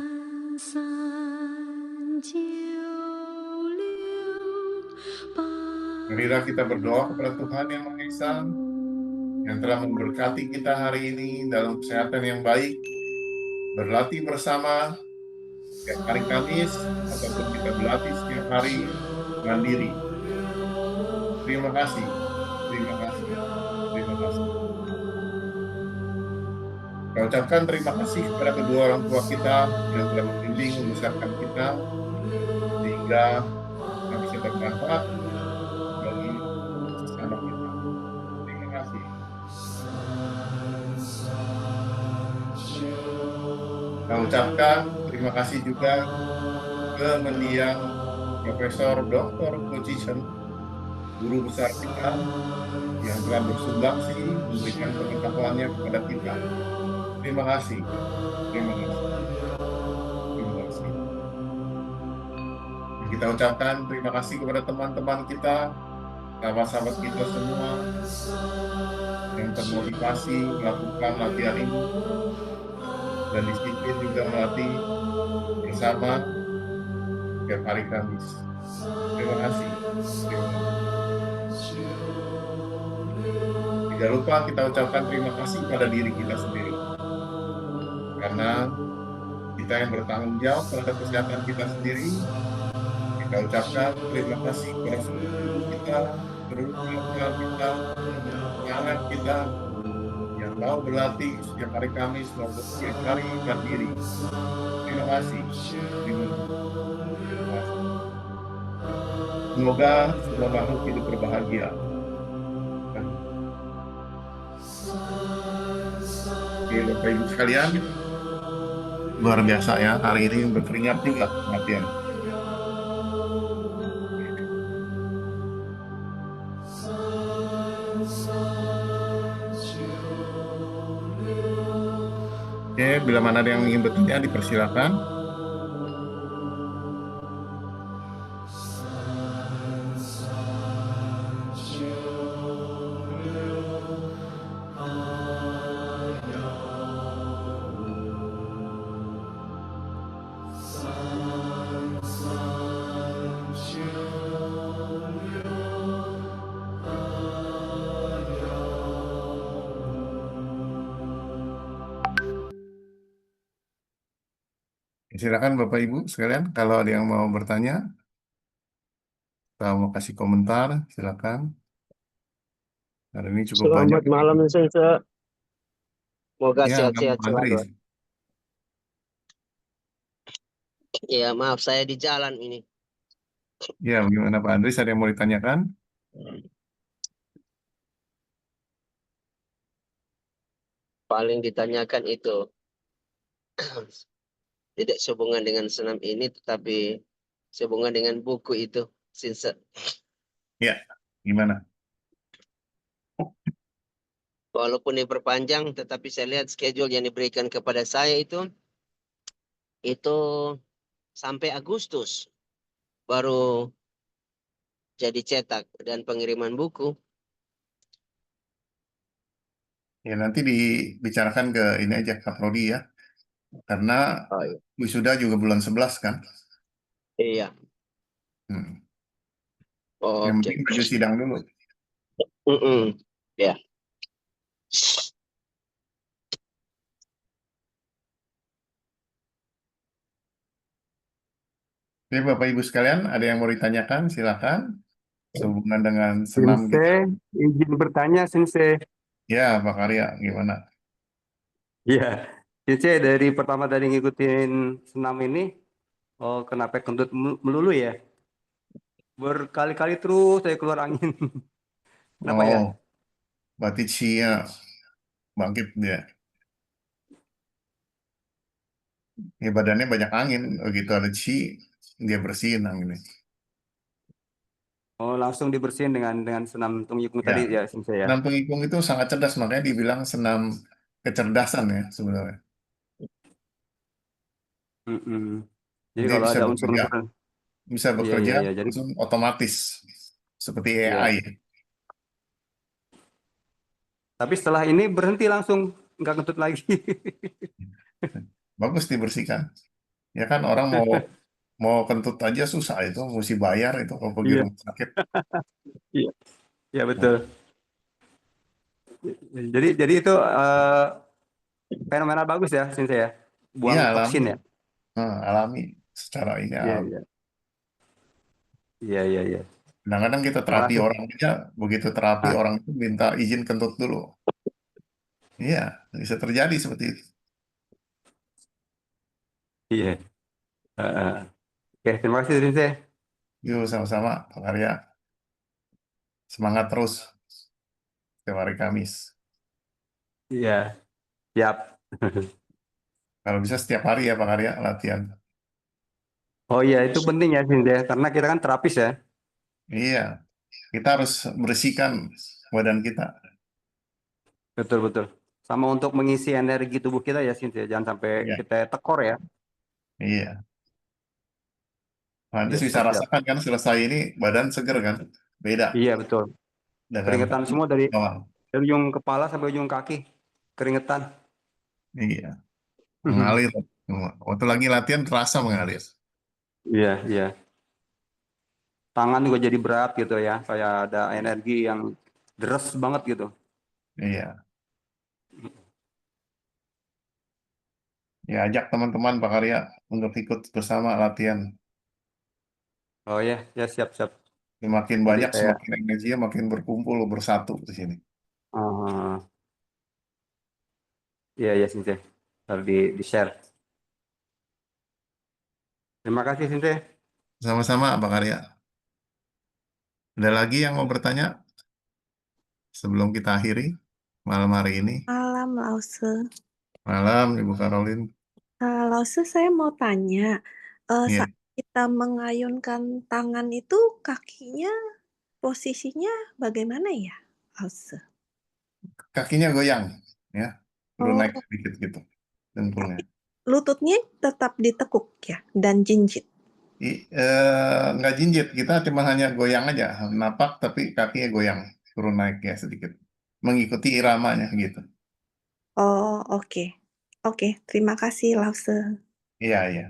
Marilah kita berdoa kepada Tuhan Yang Maha Esa yang telah memberkati kita hari ini dalam kesehatan yang baik, berlatih bersama setiap hari Kamis ataupun kita berlatih setiap hari mandiri. Terima kasih, terima kasih, terima kasih. Kita ucapkan terima kasih kepada kedua orang tua kita yang telah membimbing membesarkan kita sehingga kita bisa bermanfaat bagi sesama kita. Terima kasih. Kita ucapkan terima kasih juga ke mendiang Profesor Dr. Koji Chen, guru besar kita yang telah bersumbangsi memberikan pengetahuannya kepada kita. Terima kasih. Terima kasih. Terima kasih. Kita ucapkan terima kasih kepada teman-teman kita, sahabat-sahabat kita semua yang termotivasi melakukan latihan ini dan disiplin juga melatih bersama setiap hari Kamis. Terima kasih. Terima kasih. Tidak lupa kita ucapkan terima kasih pada diri kita sendiri. Karena kita yang bertanggung jawab terhadap kesehatan kita sendiri, kita ucapkan terima kasih kepada seluruh tubuh kita, seluruh keluarga kita, anak kita yang mau berlatih setiap hari Kamis maupun setiap hari mandiri. Terima kasih. Terima kasih. Semoga semua makhluk hidup berbahagia. Oke, Bapak Ibu sekalian, luar biasa ya, hari ini berkeringat juga latihan. Oke, bila mana ada yang ingin bertanya, dipersilakan. Silakan Bapak Ibu sekalian, kalau ada yang mau bertanya atau mau kasih komentar, silakan. Hari ini cukup banyak. Selamat malam, Sensei. Semoga Ya, sehat-sehat Pak Andri. selalu. Ya, maaf saya di jalan ini. Ya, bagaimana Pak Andri? Ada yang mau ditanyakan? Paling ditanyakan itu tidak sehubungan dengan senam ini, tetapi sehubungan dengan buku itu, Sensei. Ya, gimana? Walaupun diperpanjang, tetapi saya lihat schedule yang diberikan kepada saya itu sampai Agustus baru jadi cetak dan pengiriman buku. Ya, nanti dibicarakan ke ini aja, Kaprodi ya. Karena Oh, iya. wisuda juga bulan 11 kan. Iya. Yang Oke. penting baju sidang dulu. Ya. Oke, Bapak Ibu sekalian, ada yang mau ditanyakan? Silakan. Sehubungan dengan senam gitu. Sensei, izin bertanya, Sensei. Ya, Pak Karya, gimana? Ya, Sensei dari pertama tadi ngikutin senam ini, Oh, kenapa kentut melulu ya? Berkali-kali terus saya keluar angin. Kenapa ya? Oh, berarti Chia bangkit dia. Ya, badannya banyak angin. Begitu ada Chi, dia bersihin anginnya. Oh, langsung dibersihin dengan senam Tungyukmu Ya, tadi ya, Sensei ya. senam penghitung itu sangat cerdas, makanya dibilang senam kecerdasan ya sebenarnya. Mm-mm. Jadi Dia kalau bisa ada bekerja, unsur-unsur, bisa iya iya bekerja iya. Jadi langsung otomatis seperti AI. iya. Tapi setelah ini berhenti langsung nggak kentut lagi. Bagus dibersihkan. Ya kan orang mau mau kentut aja susah itu, mesti bayar itu kalau pergi Iya, rumah sakit. iya, iya Nah, betul. Jadi itu fenomenal bagus ya, Sensei ya. iya Buang alami, toksin ya. alami secara ini Iya alami. iya iya iya iya. Kadang-kadang kita Terima terapi kasih. orang aja, begitu terapi Nah, orang itu minta izin kentut dulu. Iya, bisa terjadi seperti itu. iya. Heeh. Oke, terima kasih Sensei. Yuk sama-sama, Pak Arya. Semangat terus setiap hari Kamis. Iya, siap. Kalau bisa setiap hari ya Pak Arya latihan. Oh iya, itu penting ya Sensei, karena kita kan terapis ya. Iya, kita harus bersihkan badan kita. Betul betul. Sama untuk mengisi energi tubuh kita ya Sensei, jangan sampai Iya, kita tekor ya. iya. Nanti Iya, bisa siap siap. rasakan kan selesai ini badan seger kan? Beda Iya betul. dengan Keringetan tadi semua awal. dari ujung kepala sampai ujung kaki, keringetan. Iya, mengalir. Waktu lagi latihan terasa mengalir. Iya iya. Tangan juga jadi berat gitu ya, kayak ada energi yang deres banget gitu. Iya. Ya, ajak teman-teman Pak Arya untuk ikut bersama latihan. Oh ya, ya siap siap. Makin Jadi banyak, kayak semakin energinya makin berkumpul, bersatu di sini. iya iya Sensei. Harus di share. Terima kasih Sensei. Sama-sama Pak Arya. Ada lagi yang mau bertanya sebelum kita akhiri malam hari ini? Malam, Lause. Malam, Ibu Karolin. Lause, saya mau tanya, Iya, saat kita mengayunkan tangan itu kakinya posisinya bagaimana ya, Lause? kakinya goyang, ya, turun Oh, naik sedikit gitu, dengkulnya. tapi lututnya tetap ditekuk ya dan jinjit. Nggak jinjit, kita cuma hanya goyang aja, napak tapi kakinya goyang, turun naik ya sedikit, mengikuti iramanya gitu. Oh, oke. Oke, terima kasih, Lause. Iya, iya.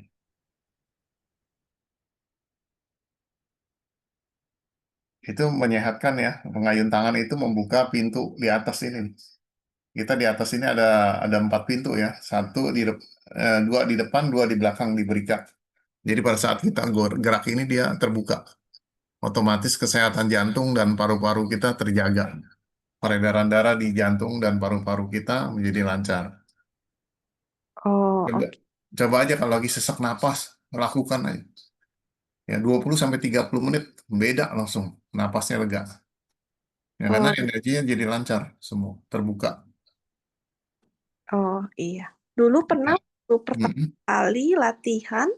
Itu menyehatkan ya, mengayun tangan itu membuka pintu di atas ini. Kita di atas ini ada 4 pintu ya, dua di depan, dua di belakang diberikan. Jadi pada saat kita gerak ini dia terbuka, otomatis kesehatan jantung dan paru-paru kita terjaga. Peredaran darah di jantung dan paru-paru kita menjadi lancar. Oh, Coba, oke. coba aja kalau lagi sesak napas, lakukan aja. Ya 20 sampai 30 menit beda langsung napasnya lega. Ya karena Oh, energinya jadi lancar semua, terbuka. oh iya. Dulu pernah Ya. waktu pertama Mm-mm. kali latihan,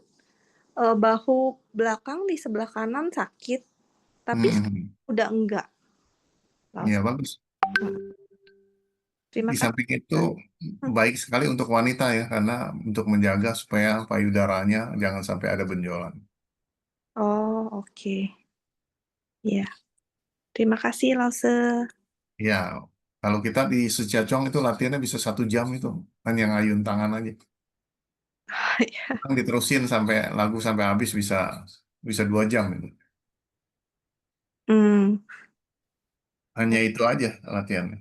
bahu belakang di sebelah kanan sakit, tapi Mm-mm. udah enggak, Ya Lause. bagus. Terima Di kasih. samping itu baik sekali untuk wanita ya, karena untuk menjaga supaya payudaranya jangan sampai ada benjolan. Oh, oke. Ya, terima kasih, Lause. Ya, kalau kita di Suciacong itu latihannya bisa 1 jam itu, hanya ngayun tangan aja. Ya. Kan diterusin sampai lagu sampai habis bisa bisa 2 jam itu. Hmm, Hanya itu aja latihannya.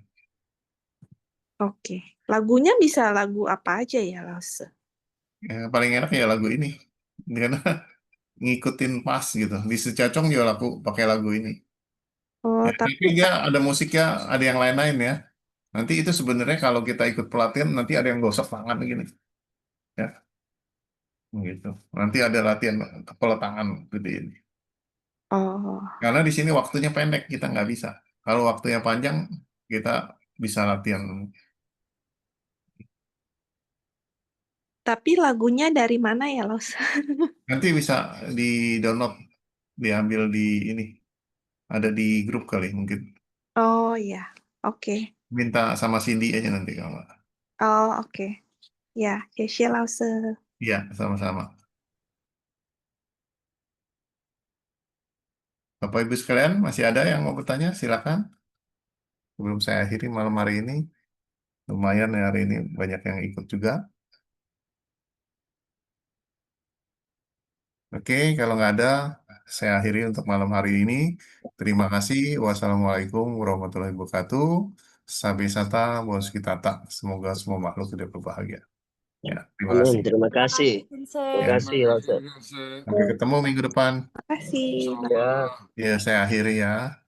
oke. Lagunya bisa lagu apa aja ya, Lause? Yang paling enak ya lagu ini, karena ngikutin pas gitu. Di Suciacong juga laku pakai lagu ini. Oh, Ya, tapi tapi dia ada musiknya, ada yang lain-lain ya. Nanti itu sebenarnya kalau kita ikut pelatihan nanti ada yang gosok tangan gini. Ya, gitu. Nanti ada latihan kepala tangan gede ini. Oh, Karena di sini waktunya pendek, kita nggak bisa. Kalau waktunya panjang, kita bisa latihan. tapi lagunya dari mana ya, Los? Nanti bisa di-download, diambil di ini. Ada di grup kali mungkin. Oh ya, oke. Minta sama Cindy aja nanti kalau nggak. Oh, oke. Ya, 谢谢老师。 Iya, sama-sama. Bapak Ibu sekalian, masih ada yang mau bertanya? Silakan. Sebelum saya akhiri malam hari ini. Lumayan ya hari ini banyak yang ikut juga. Oke, kalau nggak ada, saya akhiri untuk malam hari ini. Terima kasih. Wassalamualaikum warahmatullahi wabarakatuh. Sabi sata, bos kita tak. Semoga semua makhluk hidup berbahagia. Ya, terima kasih. Amin. Terima kasih. Terima Ya, kasih, Lause. sampai ketemu minggu depan. Terima kasih. Ya. Ya, saya akhiri ya.